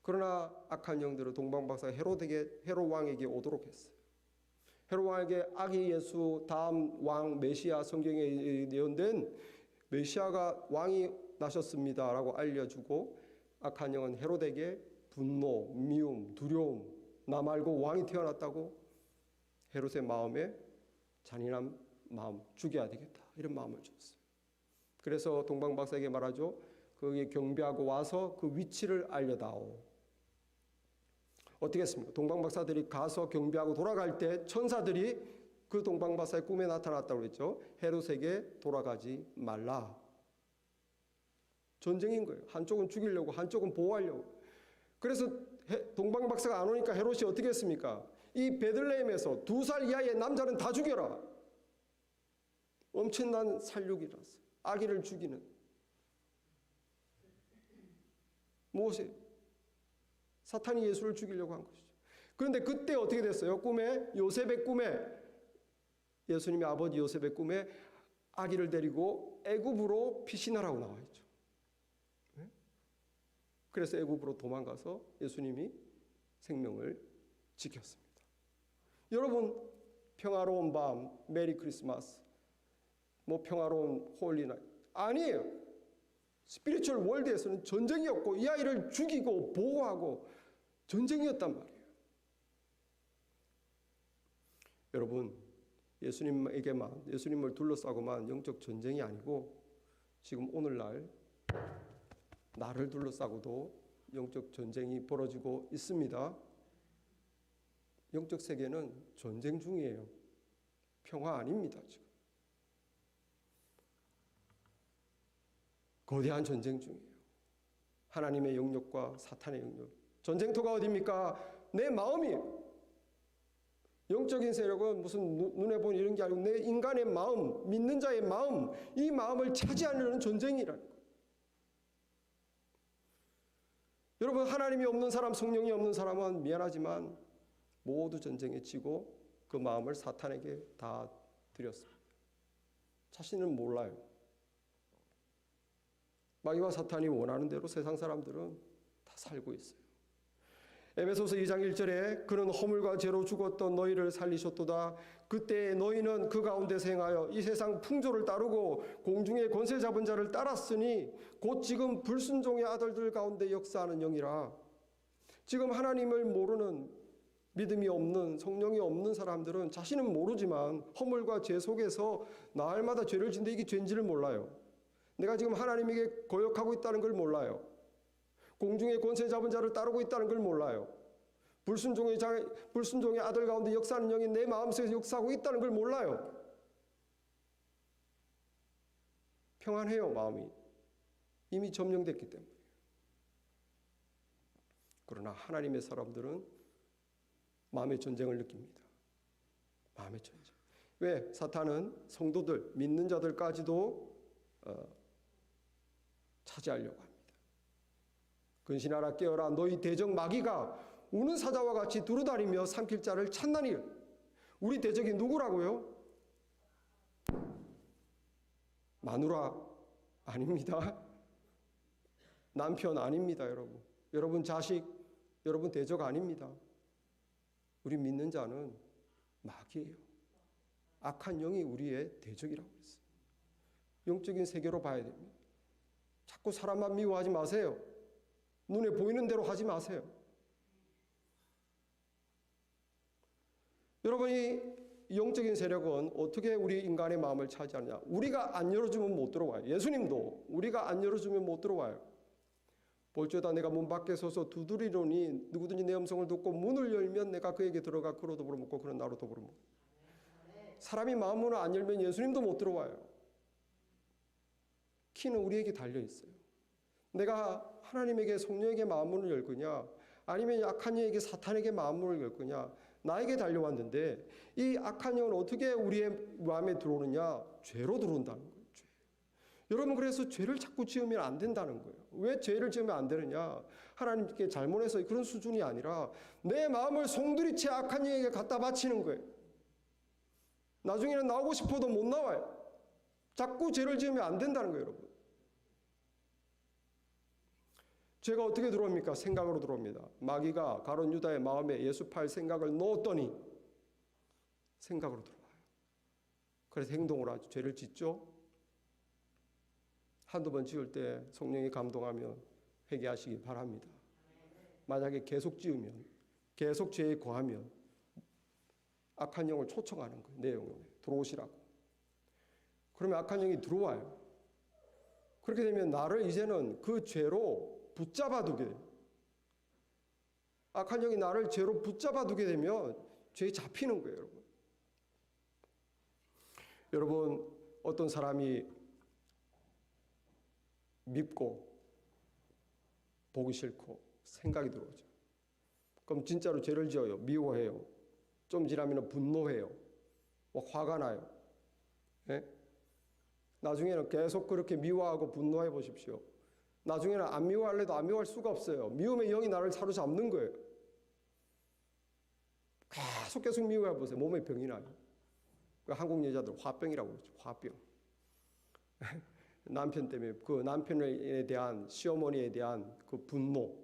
Speaker 1: 그러나 악한 영들은 동방박사가 헤롯 왕에게 오도록 했어요. 헤롯 왕에게 아기 예수 다음 왕 메시아 성경에 예언된 메시아가 왕이 나셨습니다라고 알려주고 악한 영은 헤롯에게 분노, 미움, 두려움, 나 말고 왕이 태어났다고 헤롯의 마음에 잔인한 마음, 죽여야 되겠다 이런 마음을 줬어요. 그래서 동방박사에게 말하죠. 거기에 경비하고 와서 그 위치를 알려다오. 어떻게 했습니까? 동방박사들이 가서 경비하고 돌아갈 때 천사들이 그 동방박사의 꿈에 나타났다고 그랬죠. 헤롯에게 돌아가지 말라. 전쟁인 거예요. 한쪽은 죽이려고 한쪽은 보호하려고. 그래서 동방박사가 안 오니까 헤롯이 어떻게 했습니까? 이 베들레헴에서 2살 이하의 남자는 다 죽여라. 엄청난 살육이라서 아기를 죽이는 무엇이에요? 사탄이 예수를 죽이려고 한 것이죠. 그런데 그때 어떻게 됐어요? 요셉의 꿈에 예수님의 아버지 요셉의 꿈에 아기를 데리고 애굽으로 피신하라고 나와 있죠. 그래서 애굽으로 도망가서 예수님이 생명을 지켰습니다. 여러분, 평화로운 밤, 메리 크리스마스, 뭐 평화로운 홀리나잇 아니에요. 스피리추얼 월드에서는 전쟁이었고 이 아이를 죽이고 보호하고 전쟁이었단 말이에요. 여러분, 예수님에게만, 예수님을 둘러싸고만 영적 전쟁이 아니고 지금 오늘날 나를 둘러싸고도 영적 전쟁이 벌어지고 있습니다. 영적 세계는 전쟁 중이에요. 평화 아닙니다, 지금. 거대한 전쟁 중이에요. 하나님의 영역과 사탄의 영역. 전쟁터가 어디입니까? 내 마음이에요. 영적인 세력은 무슨 눈에 보는 이런 게 아니고 내 인간의 마음, 믿는 자의 마음, 이 마음을 차지하려는 전쟁이라는 거예요. 여러분, 하나님이 없는 사람, 성령이 없는 사람은 미안하지만 모두 전쟁에 지고 그 마음을 사탄에게 다 드렸습니다. 자신은 몰라요. 마귀와 사탄이 원하는 대로 세상 사람들은 다 살고 있어요. 에베소서 2장 1절에 그는 허물과 죄로 죽었던 너희를 살리셨도다. 그때 너희는 그 가운데서 행하여 이 세상 풍조를 따르고 공중의 권세 잡은 자를 따랐으니 곧 지금 불순종의 아들들 가운데 역사하는 영이라. 지금 하나님을 모르는 믿음이 없는 성령이 없는 사람들은 자신은 모르지만 허물과 죄 속에서 날마다 죄를 짓는데 이게 죄인지를 몰라요. 내가 지금 하나님에게 거역하고 있다는 걸 몰라요. 공중의 권세 잡은 자를 따르고 있다는 걸 몰라요. 불순종의 아들 가운데 역사하는 영이 내 마음속에서 역사하고 있다는 걸 몰라요. 평안해요, 마음이. 이미 점령됐기 때문에. 그러나 하나님의 사람들은 마음의 전쟁을 느낍니다. 마음의 전쟁. 왜? 사탄은 성도들, 믿는 자들까지도 차지하려고 합니다. 근신하라 깨어라 너희 대적 마귀가 우는 사자와 같이 두루다니며 삼킬 자를 찾나니. 우리 대적이 누구라고요? 마누라 아닙니다. 남편 아닙니다, 여러분. 여러분 자식, 여러분 대적 아닙니다. 우리 믿는 자는 마귀예요. 악한 영이 우리의 대적이라고 했어요. 영적인 세계로 봐야 됩니다. 자꾸 사람만 미워하지 마세요. 눈에 보이는 대로 하지 마세요. 여러분이 영적인 세력은 어떻게 우리 인간의 마음을 차지하느냐? 우리가 안 열어주면 못 들어와요. 예수님도 우리가 안 열어주면 못 들어와요. 볼지어다 내가 문 밖에 서서 두드리노니 누구든지 내 음성을 듣고 문을 열면 내가 그에게 들어가 그로 더불어 먹고 그는 나로 더불어 먹고. 사람이 마음문을 안 열면 예수님도 못 들어와요. 키는 우리에게 달려 있어요. 내가 하나님에게 성령에게 마음문을 열 거냐 아니면 악한 영에게 사탄에게 마음문을 열 거냐 나에게 달려왔는데 이 악한 영은 어떻게 우리의 마음에 들어오느냐? 죄로 들어온다는 거예요. 죄. 여러분 그래서 죄를 자꾸 지으면 안 된다는 거예요. 왜 죄를 지으면 안 되느냐? 하나님께 잘못해서 그런 수준이 아니라 내 마음을 송두리째 악한 영에게 갖다 바치는 거예요. 나중에는 나오고 싶어도 못 나와요. 자꾸 죄를 지으면 안 된다는 거예요, 여러분. 죄가 어떻게 들어옵니까? 생각으로 들어옵니다. 마귀가 가룟 유다의 마음에 예수 팔 생각을 넣었더니 생각으로 들어와요. 그래서 행동을 하죠. 죄를 짓죠. 한두 번 지을 때 성령이 감동하면 회개하시기 바랍니다. 만약에 계속 지으면 계속 죄에 거하면 악한 영을 초청하는 거예요. 내 영혼에 들어오시라고. 그러면 악한 영이 들어와요. 그렇게 되면 나를 이제는 그 죄로 붙잡아 두게 돼요. 악한 영이 나를 죄로 붙잡아 두게 되면 죄에 잡히는 거예요, 여러분. 여러분, 어떤 사람이 밉고 보기 싫고 생각이 들어오죠. 그럼 진짜로 죄를 지어요. 미워해요. 좀 지나면 분노해요. 화가 나요. 예? 나중에는 계속 그렇게 미워하고 분노해 보십시오. 나중에는 안 미워할래도 안 미워할 수가 없어요. 미움의 영이 나를 사로잡는 거예요. 계속 미워해 보세요. 몸에 병이 나요. 한국 여자들 화병이라고 그러죠. 화병. 남편 때문에 그 남편에 대한 시어머니에 대한 그 분노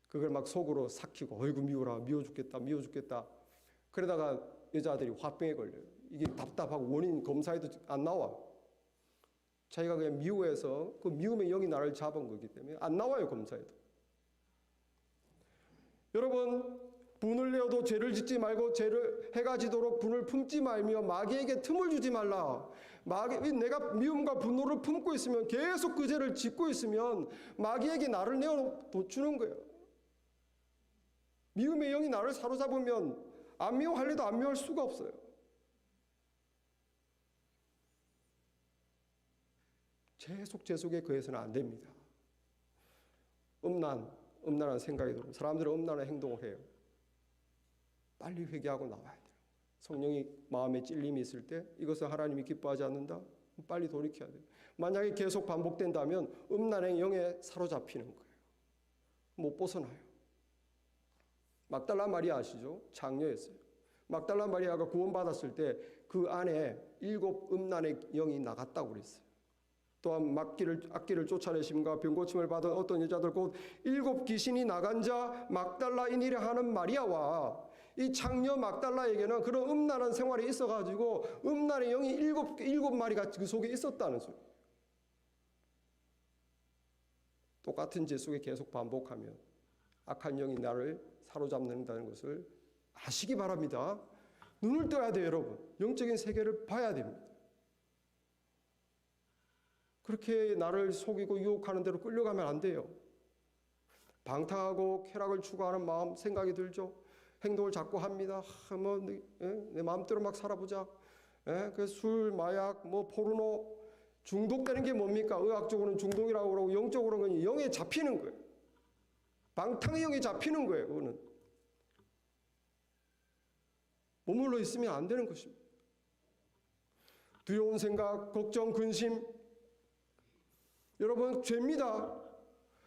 Speaker 1: 그걸 막 속으로 삭히고 어이구 미워라 미워 죽겠다 그러다가 여자들이 화병에 걸려요. 이게 답답하고 원인 검사해도 안 나와. 자기가 그냥 미워해서 그 미움의 영이 나를 잡은 거기 때문에 안 나와요, 검사에도. 여러분, 분을 내어도 죄를 짓지 말고 죄를 해가 지도록 분을 품지 말며 마귀에게 틈을 주지 말라. 내가 미움과 분노를 품고 있으면 계속 그 죄를 짓고 있으면 마귀에게 나를 내어 주는 거예요. 미움의 영이 나를 사로잡으면 안 미워할래도 안 미워할 수가 없어요. 계속 죄 속에 거해서는 안 됩니다. 음란한 생각이 들어요. 사람들은 음란한 행동을 해요. 빨리 회개하고 나와야 돼요. 성령이 마음에 찔림이 있을 때 이것을 하나님이 기뻐하지 않는다? 빨리 돌이켜야 돼요. 만약에 계속 반복된다면 음란의 영에 사로잡히는 거예요. 못 벗어나요. 막달라 마리아 아시죠? 장녀였어요. 막달라 마리아가 구원받았을 때 그 안에 7 음란의 영이 나갔다고 그랬어요. 또한 악기를 쫓아내심과 병고침을 받은 어떤 여자들 곧 7 귀신이 나간 자 막달라인이라 하는 마리아와 이 장녀 막달라에게는 그런 음란한 생활이 있어가지고 음란의 영이 7마리가 그 속에 있었다는 소리. 똑같은 죄 속에 계속 반복하면 악한 영이 나를 사로잡는다는 것을 아시기 바랍니다. 눈을 떠야 돼요, 여러분. 영적인 세계를 봐야 됩니다. 그렇게 나를 속이고 유혹하는 대로 끌려가면 안 돼요. 방탕하고 쾌락을 추구하는 마음 생각이 들죠. 행동을 자꾸 합니다. 내 마음대로 막 살아보자. 그 술, 마약, 포르노 중독되는 게 뭡니까? 의학적으로는 중독이라고 그러고 영적으로는 영에 잡히는 거예요. 방탕의 영이 잡히는 거예요. 그거는 머물러 있으면 안 되는 것입니다. 두려운 생각, 걱정, 근심, 여러분 죄입니다.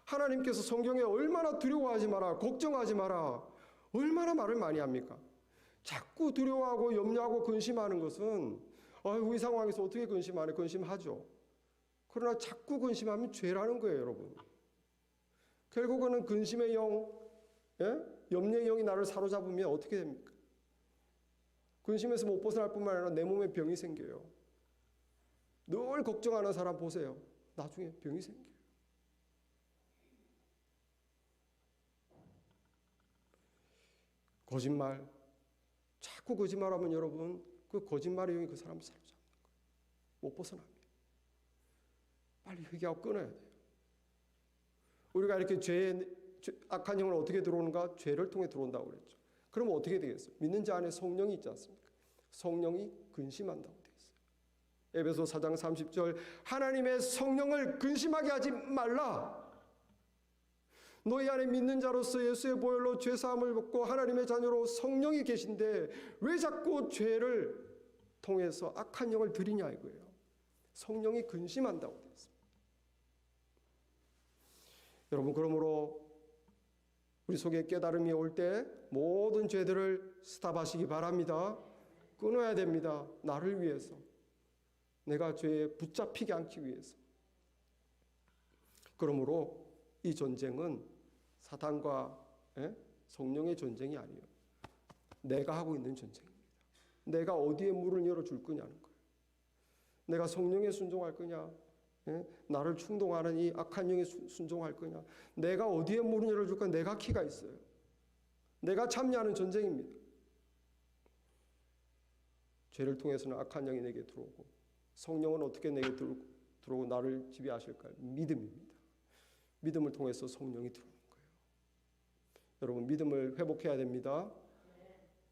Speaker 1: 하나님께서 성경에 얼마나 두려워하지 마라, 걱정하지 마라, 얼마나 말을 많이 합니까? 자꾸 두려워하고 염려하고 근심하는 것은 이 상황에서 어떻게 근심하네? 근심하죠. 그러나 자꾸 근심하면 죄라는 거예요, 여러분. 결국은 근심의 영, 염려의 영이 나를 사로잡으면 어떻게 됩니까? 근심에서 못 벗어날 뿐만 아니라 내 몸에 병이 생겨요. 늘 걱정하는 사람 보세요. 나중에 병이 생겨요. 거짓말, 자꾸 거짓말하면 여러분 그 거짓말의 영이 그 사람을 사로잡는 거예요. 못 벗어납니다. 빨리 회개하고 끊어야 돼요. 우리가 이렇게 악한 영은 어떻게 들어오는가? 죄를 통해 들어온다고 그랬죠. 그러면 어떻게 되겠어요? 믿는 자 안에 성령이 있지 않습니까? 성령이 근심한다고 되어 있어요. 에베소 4장 30절 하나님의 성령을 근심하게 하지 말라. 너희 안에 믿는 자로서 예수의 보혈로 죄사함을 받고 하나님의 자녀로 성령이 계신데 왜 자꾸 죄를 통해서 악한 영을 들이냐 이거예요. 성령이 근심한다고 되어 있습니다. 여러분, 그러므로 우리 속에 깨달음이 올 때 모든 죄들을 스탑하시기 바랍니다. 끊어야 됩니다. 나를 위해서, 내가 죄에 붙잡히게 않기 위해서. 그러므로 이 전쟁은 사탄과 성령의 전쟁이 아니에요. 내가 하고 있는 전쟁입니다. 내가 어디에 문을 열어줄 거냐는 거예요. 내가 성령에 순종할 거냐, 나를 충동하는 이 악한 영에 순종할 거냐, 내가 어디에 문을 열어줄 거냐, 내가 키가 있어요. 내가 참여하는 전쟁입니다. 죄를 통해서는 악한 영이 내게 들어오고, 성령은 어떻게 내게 들어오고 나를 지배하실까요? 믿음입니다. 믿음을 통해서 성령이 들어오는 거예요. 여러분, 믿음을 회복해야 됩니다.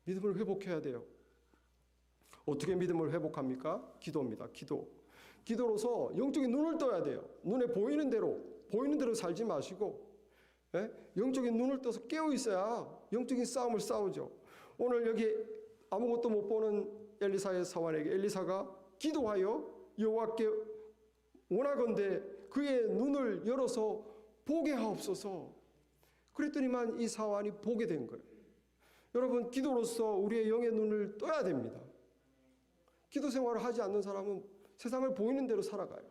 Speaker 1: 믿음을 회복해야 돼요. 어떻게 믿음을 회복합니까? 기도입니다. 기도로서 영적인 눈을 떠야 돼요. 눈에 보이는 대로 살지 마시고, 영적인 눈을 떠서 깨어 있어야 영적인 싸움을 싸우죠. 오늘 여기 아무것도 못 보는 엘리사의 사환에게 엘리사가 기도하여 여호와께 원하건대 그의 눈을 열어서 보게 하옵소서. 그랬더니만 이 사환이 보게 된 거예요. 여러분, 기도로서 우리의 영의 눈을 떠야 됩니다. 기도 생활을 하지 않는 사람은 세상을 보이는 대로 살아가요.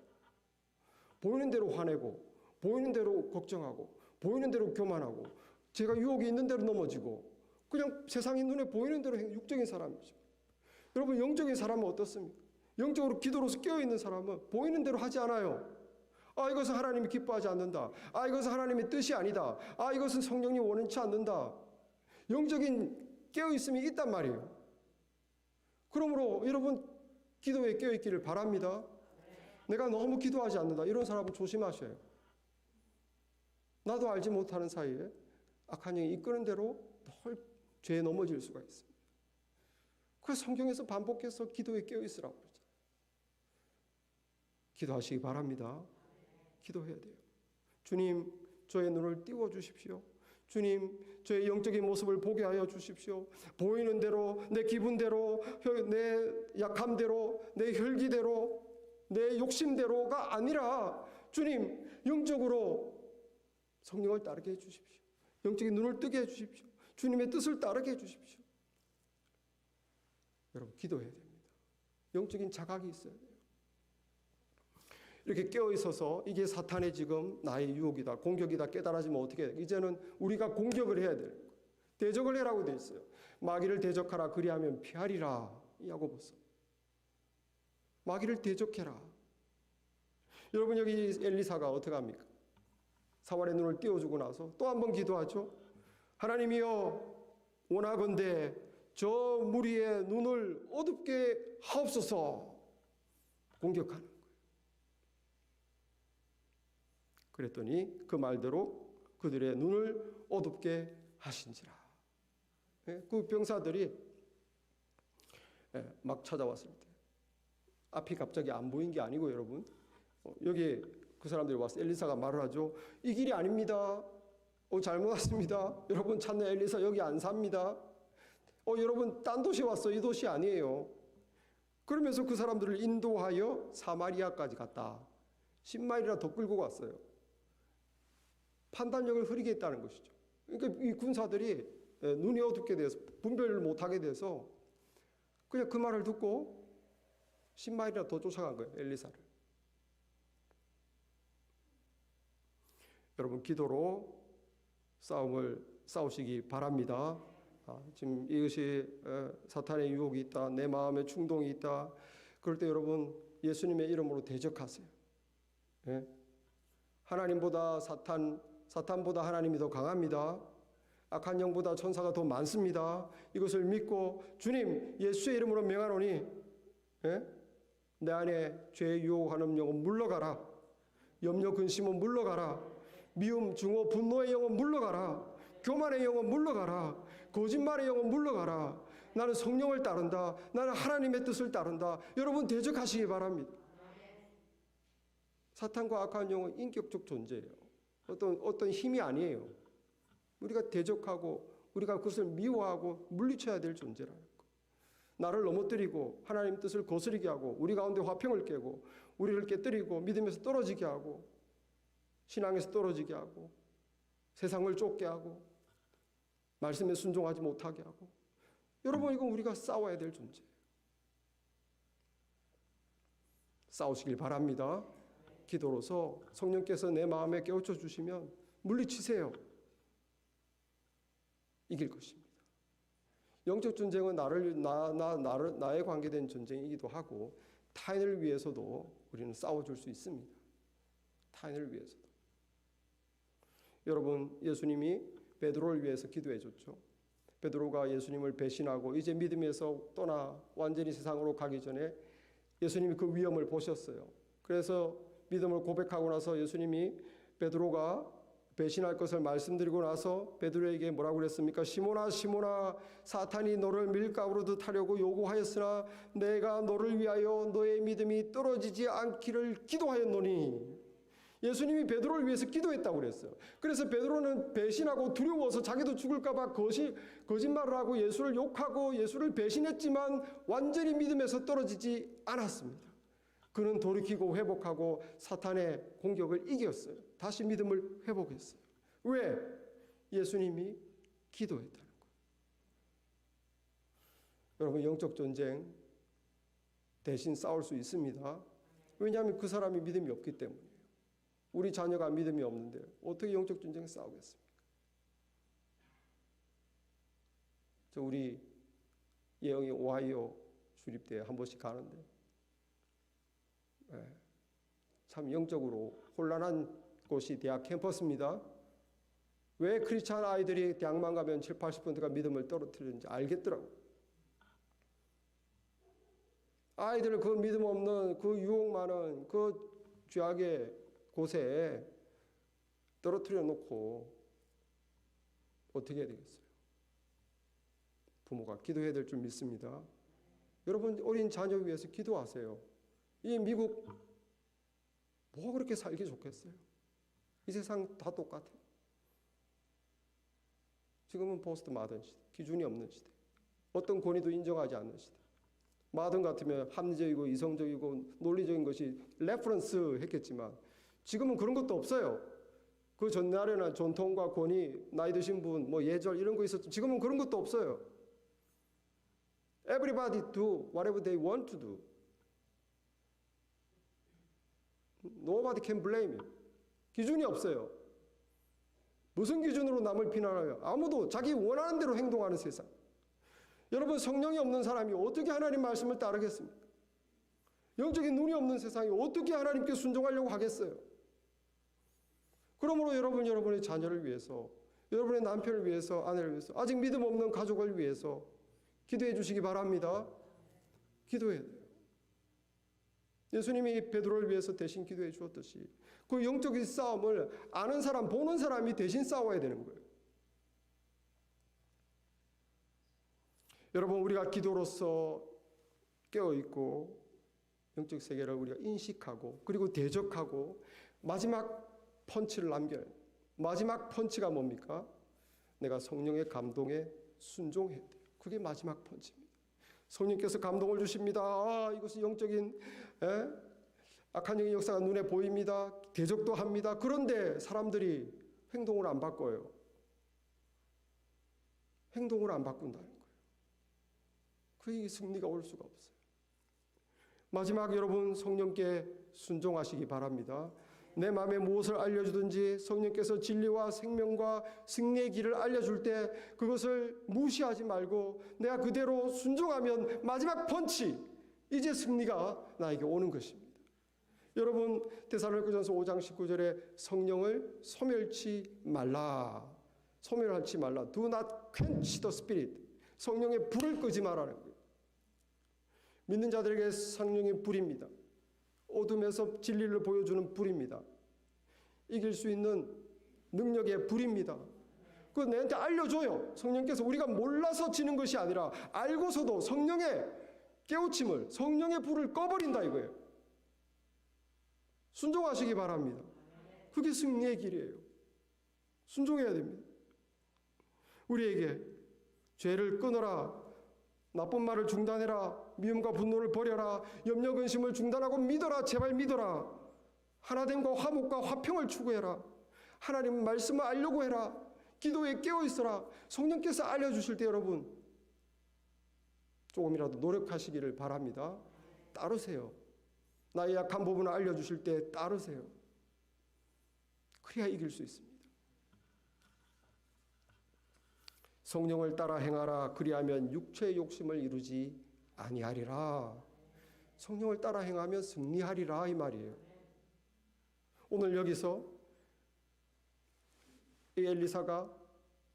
Speaker 1: 보이는 대로 화내고, 보이는 대로 걱정하고, 보이는 대로 교만하고, 제가 유혹이 있는 대로 넘어지고, 그냥 세상이 눈에 보이는 대로 육적인 사람이죠. 여러분, 영적인 사람은 어떻습니까? 영적으로 기도로서 깨어있는 사람은 보이는 대로 하지 않아요. 이것은 하나님이 기뻐하지 않는다. 이것은 하나님의 뜻이 아니다. 이것은 성령이 원치 않는다. 영적인 깨어있음이 있단 말이에요. 그러므로 여러분, 기도에 깨어있기를 바랍니다. 내가 너무 기도하지 않는다, 이런 사람은 조심하셔요. 나도 알지 못하는 사이에 악한 영이 이끄는 대로 늘 죄에 넘어질 수가 있습니다. 그래서 성경에서 반복해서 기도에 깨어있으라고 그러죠. 기도하시기 바랍니다. 기도해야 돼요. 주님, 저의 눈을 띄워주십시오. 주님, 저의 영적인 모습을 보게 하여 주십시오. 보이는 대로, 내 기분대로, 내 약함대로, 내 혈기대로, 내 욕심대로가 아니라 주님, 영적으로 성령을 따르게 해주십시오. 영적인 눈을 뜨게 해주십시오. 주님의 뜻을 따르게 해주십시오. 여러분, 기도해야 됩니다. 영적인 자각이 있어야 돼요. 이렇게 깨어있어서 이게 사탄의 지금 나의 유혹이다, 공격이다 깨달아지면 어떻게 해요? 이제는 우리가 공격을 해야 돼요. 대적을 해라고 돼 있어요. 마귀를 대적하라, 그리하면 피하리라. 야고보서. 마귀를 대적해라. 여러분, 여기 엘리사가 어떻게 합니까? 사활의 눈을 띄워주고 나서 또 한 번 기도하죠. 하나님이여, 원하건대 저 무리의 눈을 어둡게 하옵소서. 공격하는 거예요. 그랬더니 그 말대로 그들의 눈을 어둡게 하신지라. 그 병사들이 막 찾아왔을 때 앞이 갑자기 안 보인 게 아니고, 여러분, 여기 그 사람들이 와서 엘리사가 말을 하죠. 이 길이 아닙니다. 잘못 왔습니다. 여러분 찾는 엘리사 여기 안 삽니다. 여러분 딴 도시 왔어. 이 도시 아니에요. 그러면서 그 사람들을 인도하여 사마리아까지 갔다. 10마일이나 더 끌고 갔어요. 판단력을 흐리게 했다는 것이죠. 그러니까 이 군사들이 눈이 어둡게 돼서 분별을 못하게 돼서 그냥 그 말을 듣고 10마일이나 더 쫓아간 거예요. 엘리사를. 여러분 기도로 싸움을 싸우시기 바랍니다. 지금 이것이 사탄의 유혹이 있다. 내 마음에 충동이 있다. 그럴 때 여러분 예수님의 이름으로 대적하세요. 예? 하나님보다 사탄보다 하나님이 더 강합니다. 악한 영보다 천사가 더 많습니다. 이것을 믿고 주님 예수의 이름으로 명하노니 예? 내 안에 죄의 유혹하는 영은 물러가라. 염려 근심은 물러가라. 미움 증오 분노의 영은 물러가라. 교만의 영은 물러가라. 거짓말의 영은 물러가라. 나는 성령을 따른다. 나는 하나님의 뜻을 따른다. 여러분 대적하시기 바랍니다. 사탄과 악한 영은 인격적 존재예요. 어떤 힘이 아니에요. 우리가 대적하고 우리가 그것을 미워하고 물리쳐야 될 존재라는 거. 나를 넘어뜨리고 하나님 뜻을 거스르게 하고 우리 가운데 화평을 깨고 우리를 깨뜨리고 믿음에서 떨어지게 하고 신앙에서 떨어지게 하고 세상을 쫓게 하고 말씀에 순종하지 못하게 하고 여러분 이건 우리가 싸워야 될 존재예요. 싸우시길 바랍니다. 기도로서 성령께서 내 마음에 깨우쳐 주시면 물리치세요. 이길 것입니다. 영적 전쟁은 나에 관계된 전쟁이기도 하고 타인을 위해서도 우리는 싸워줄 수 있습니다. 타인을 위해서도. 여러분 예수님이 베드로를 위해서 기도해 줬죠. 베드로가 예수님을 배신하고 이제 믿음에서 떠나 완전히 세상으로 가기 전에 예수님이 그 위험을 보셨어요. 그래서 믿음을 고백하고 나서 예수님이 베드로가 배신할 것을 말씀드리고 나서 베드로에게 뭐라고 그랬습니까? 시몬아 시몬아 사탄이 너를 밀가루로 하려고 요구하였으나 내가 너를 위하여 너의 믿음이 떨어지지 않기를 기도하였노니. 예수님이 베드로를 위해서 기도했다고 그랬어요. 그래서 베드로는 배신하고 두려워서 자기도 죽을까 봐 거짓말을 하고 예수를 욕하고 예수를 배신했지만 완전히 믿음에서 떨어지지 않았습니다. 그는 돌이키고 회복하고 사탄의 공격을 이겼어요. 다시 믿음을 회복했어요. 왜? 예수님이 기도했다는 거예요. 여러분 영적 전쟁 대신 싸울 수 있습니다. 왜냐하면 그 사람이 믿음이 없기 때문이에요. 우리 자녀가 믿음이 없는데 어떻게 영적 전쟁을 싸우겠습니까? 우리 예영이 오하이오 주립대에 한 번씩 가는데 참 영적으로 혼란한 곳이 대학 캠퍼스입니다. 왜 크리스찬 아이들이 대학만 가면 7, 80%가 믿음을 떨어뜨리는지 알겠더라고요. 아이들을 그 믿음 없는 그 유혹 많은 그 죄악의 곳에 떨어뜨려 놓고 어떻게 해야 되겠어요? 부모가 기도해야 될 줄 믿습니다. 여러분 어린 자녀 위해서 기도하세요. 이 미국 뭐 그렇게 살기 좋겠어요? 이 세상 다 똑같아요. 지금은 포스트 마든 시대, 기준이 없는 시대. 어떤 권위도 인정하지 않는 시대. 마든 같으면 합리적이고 이성적이고 논리적인 것이 레퍼런스 했겠지만 지금은 그런 것도 없어요. 그 전날에는 전통과 권위, 나이 드신 분, 뭐 예절 이런 거 있었죠. 지금은 그런 것도 없어요. Everybody do whatever they want to do. Nobody can blame you. 기준이 없어요. 무슨 기준으로 남을 비난하요? 아무도 자기 원하는 대로 행동하는 세상. 여러분 성령이 없는 사람이 어떻게 하나님 말씀을 따르겠습니까? 영적인 눈이 없는 세상이 어떻게 하나님께 순종하려고 하겠어요? 그러므로 여러분의 자녀를 위해서, 여러분의 남편을 위해서, 아내를 위해서, 아직 믿음 없는 가족을 위해서 기도해 주시기 바랍니다. 기도해야 돼요. 예수님이 베드로를 위해서 대신 기도해 주었듯이 그 영적인 싸움을 아는 사람, 보는 사람이 대신 싸워야 되는 거예요. 여러분 우리가 기도로서 깨어있고 영적 세계를 우리가 인식하고 그리고 대적하고 마지막 펀치를 남겨요. 마지막 펀치가 뭡니까? 내가 성령의 감동에 순종해야 돼요. 그게 마지막 펀치입니다. 성령께서 감동을 주십니다. 이것이 영적인 악한 영의 역사가 눈에 보입니다. 대적도 합니다. 그런데 사람들이 행동을 안 바꿔요. 행동을 안 바꾼다는 거예요. 그 승리가 올 수가 없어요. 마지막 여러분 성령께 순종하시기 바랍니다. 내 마음에 무엇을 알려주든지 성령께서 진리와 생명과 승리의 길을 알려줄 때 그것을 무시하지 말고 내가 그대로 순종하면 마지막 펀치, 이제 승리가 나에게 오는 것입니다. 여러분 데살로니가전서 5장 19절에 성령을 소멸치 말라. 소멸하지 말라. Do not quench the spirit. 성령의 불을 끄지 말라는 거예요. 믿는 자들에게 성령의 불입니다. 어둠에서 진리를 보여주는 불입니다. 이길 수 있는 능력의 불입니다. 그거 내한테 알려줘요. 성령께서 우리가 몰라서 지는 것이 아니라 알고서도 성령의 깨우침을, 성령의 불을 꺼버린다 이거예요. 순종하시기 바랍니다. 그게 승리의 길이에요. 순종해야 됩니다. 우리에게 죄를 끊어라, 나쁜 말을 중단해라, 미움과 분노를 버려라, 염려 근심을 중단하고 믿어라, 제발 믿어라, 하나됨과 화목과 화평을 추구해라, 하나님 말씀을 알려고 해라, 기도에 깨어있어라. 성령께서 알려주실 때 여러분 조금이라도 노력하시기를 바랍니다. 따르세요. 나의 약한 부분을 알려주실 때 따르세요. 그래야 이길 수 있습니다. 성령을 따라 행하라. 그리하면 육체의 욕심을 이루지 아니하리라. 성령을 따라 행하면 승리하리라 이 말이에요. 오늘 여기서 이 엘리사가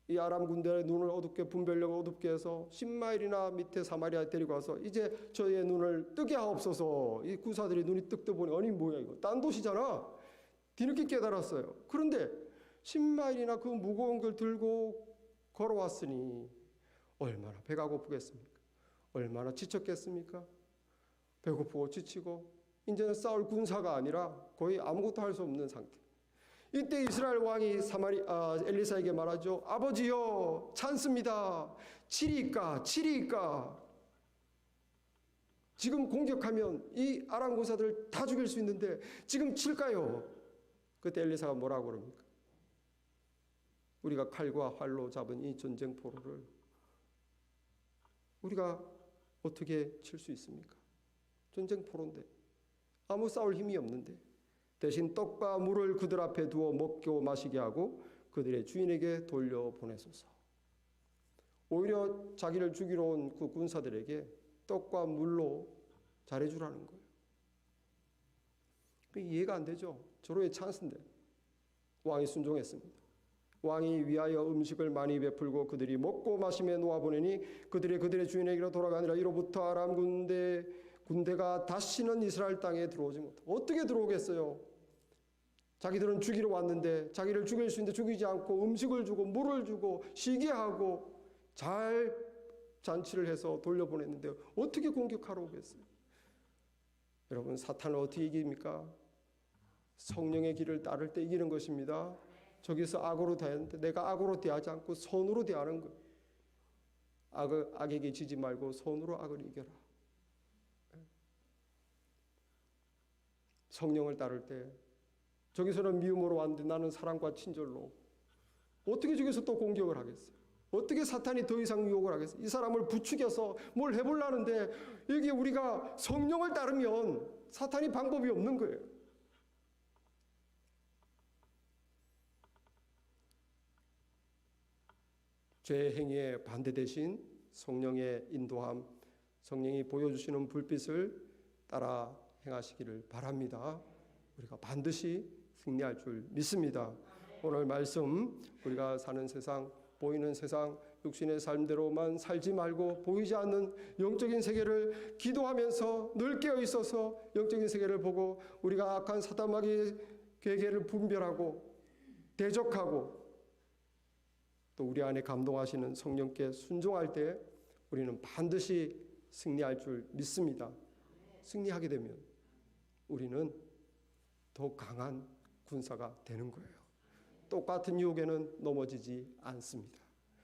Speaker 1: 이 아람 군대의 눈을 어둡게 분별력을 어둡게 해서 10마일이나 밑에 사마리아 데리고 와서 이제 저의 눈을 뜨게 하옵소서. 이 군사들이 눈이 뜨 보니 아니 뭐야 이거 딴 도시잖아. 뒤늦게 깨달았어요. 그런데 10마일이나 그 무거운 걸 들고 걸어왔으니 얼마나 배가 고프겠습니까? 얼마나 지쳤겠습니까? 배고프고 지치고 이제는 싸울 군사가 아니라 거의 아무것도 할 수 없는 상태. 이때 이스라엘 왕이 엘리사에게 말하죠. 아버지여 찬습니다. 치리이까 치리이까. 지금 공격하면 이 아람 군사들을 다 죽일 수 있는데 지금 칠까요? 그때 엘리사가 뭐라고 그럽니까? 우리가 칼과 활로 잡은 이 전쟁 포로를 우리가 어떻게 칠 수 있습니까? 전쟁 포로인데 아무 싸울 힘이 없는데 대신 떡과 물을 그들 앞에 두어 먹고 마시게 하고 그들의 주인에게 돌려보내소서. 오히려 자기를 죽이러 온 그 군사들에게 떡과 물로 잘해주라는 거예요. 이해가 안 되죠? 절호의 찬스인데 왕이 순종했습니다. 왕이 위하여 음식을 많이 베풀고 그들이 먹고 마심에 놓아보내니 그들의 주인에게로 돌아가니라. 이로부터 아람 군대가 다시는 이스라엘 땅에 들어오지 못하고. 어떻게 들어오겠어요? 자기들은 죽이러 왔는데 자기를 죽일 수 있는데 죽이지 않고 음식을 주고 물을 주고 쉬게 하고 잘 잔치를 해서 돌려보냈는데 어떻게 공격하러 오겠어요? 여러분 사탄을 어떻게 이깁니까? 성령의 길을 따를 때 이기는 것입니다. 저기서 악으로 대하는데 내가 악으로 대하지 않고 선으로 대하는 거예요. 악에게 지지 말고 선으로 악을 이겨라. 성령을 따를 때 저기서는 미움으로 왔는데 나는 사랑과 친절로. 어떻게 저기서 또 공격을 하겠어요? 어떻게 사탄이 더 이상 유혹을 하겠어요? 이 사람을 부추겨서 뭘 해보려는데 여기 우리가 성령을 따르면 사탄이 방법이 없는 거예요. 죄의 행위에 반대 대신 성령의 인도함, 성령이 보여주시는 불빛을 따라 행하시기를 바랍니다. 우리가 반드시 승리할 줄 믿습니다. 오늘 말씀 우리가 사는 세상, 보이는 세상, 육신의 삶대로만 살지 말고 보이지 않는 영적인 세계를 기도하면서 늘 깨어 있어서 영적인 세계를 보고 우리가 악한 사단마귀의 계계를 분별하고 대적하고 또 우리 안에 감동하시는 성령께 순종할 때 우리는 반드시 승리할 줄 믿습니다. 승리하게 되면 우리는 더 강한 군사가 되는 거예요. 똑같은 유혹에는 넘어지지 않습니다.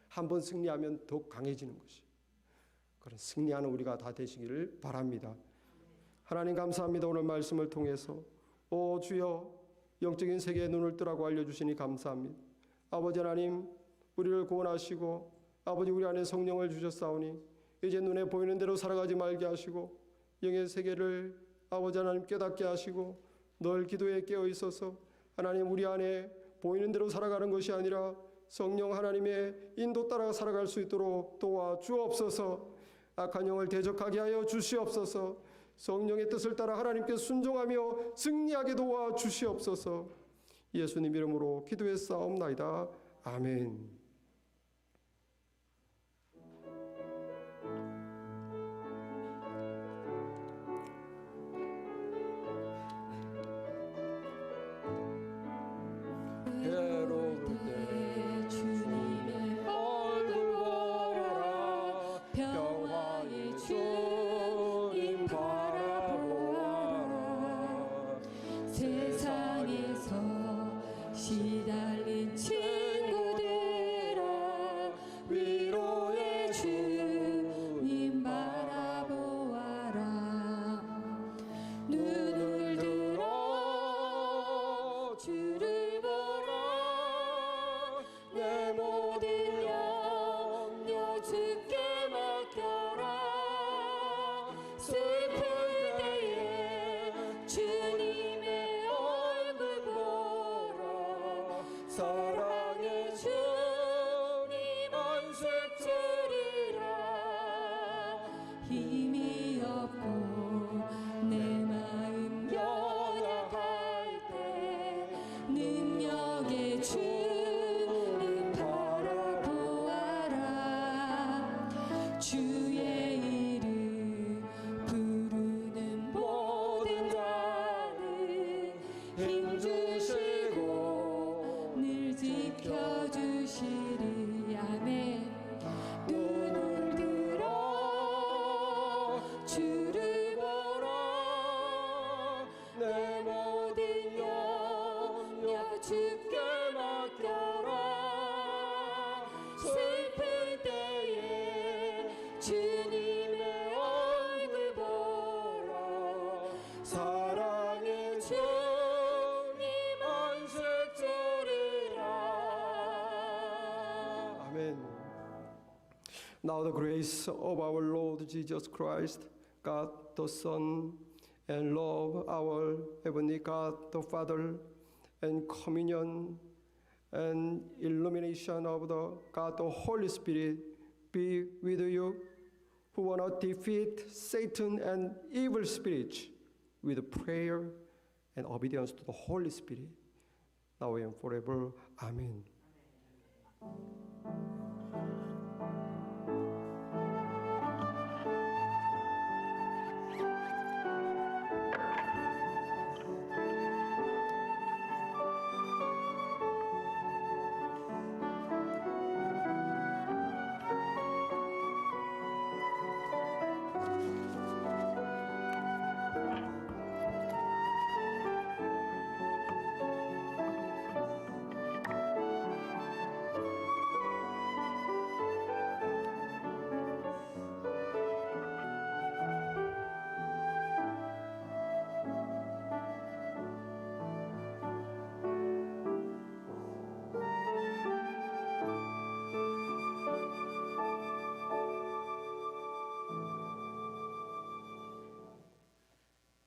Speaker 1: 한번 승리하면 더 강해지는 것이. 그런 승리하는 우리가 다 되시기를 바랍니다. 하나님 감사합니다. 오늘 말씀을 통해서 오 주여 영적인 세계의 눈을 뜨라고 알려주시니 감사합니다. 아버지 하나님 우리를 구원하시고 아버지 우리 안에 성령을 주셨사오니 이제 눈에 보이는 대로 살아가지 말게 하시고 영의 세계를 아버지 하나님 깨닫게 하시고 늘 기도에 깨어 있어서 하나님 우리 안에 보이는 대로 살아가는 것이 아니라 성령 하나님의 인도 따라 살아갈 수 있도록 도와주옵소서. 악한 영을 대적하게 하여 주시옵소서. 성령의 뜻을 따라 하나님께 순종하며 승리하게 도와주시옵소서. 예수님 이름으로 기도했사옵나이다. 아멘.
Speaker 2: 괴로울 때 주님의 얼굴 보라. 평화의 주님 바라보아라. 세상에서 시달린 친구들아 위로의 주님 바라보아라. 눈을 들어 주를 보라. 내 모든 염려 주께 맡겨라. 슬플 때에 주님의 얼굴 보라. 사랑의 주님 안색 주리라. 힘이 없고 내 마음 연약할 때 능력의 주님 바라보아라. 주의 이름 부르는 모든 자는 힘주시고 늘 지켜주시리. 아멘. 눈을 들어 주를 보라. 내 모든 염려 주께 맡겨라. 슬플 때에 주님의 얼굴 보라. 사랑의 주님 안색 주리라.
Speaker 1: 아멘. Now the grace of our Lord Jesus Christ, God the Son, and love our heavenly God the Father, and communion and illumination of the God the Holy Spirit be with you, who wanna defeat Satan and evil spirits with prayer and obedience to the Holy Spirit, now and forever. Amen.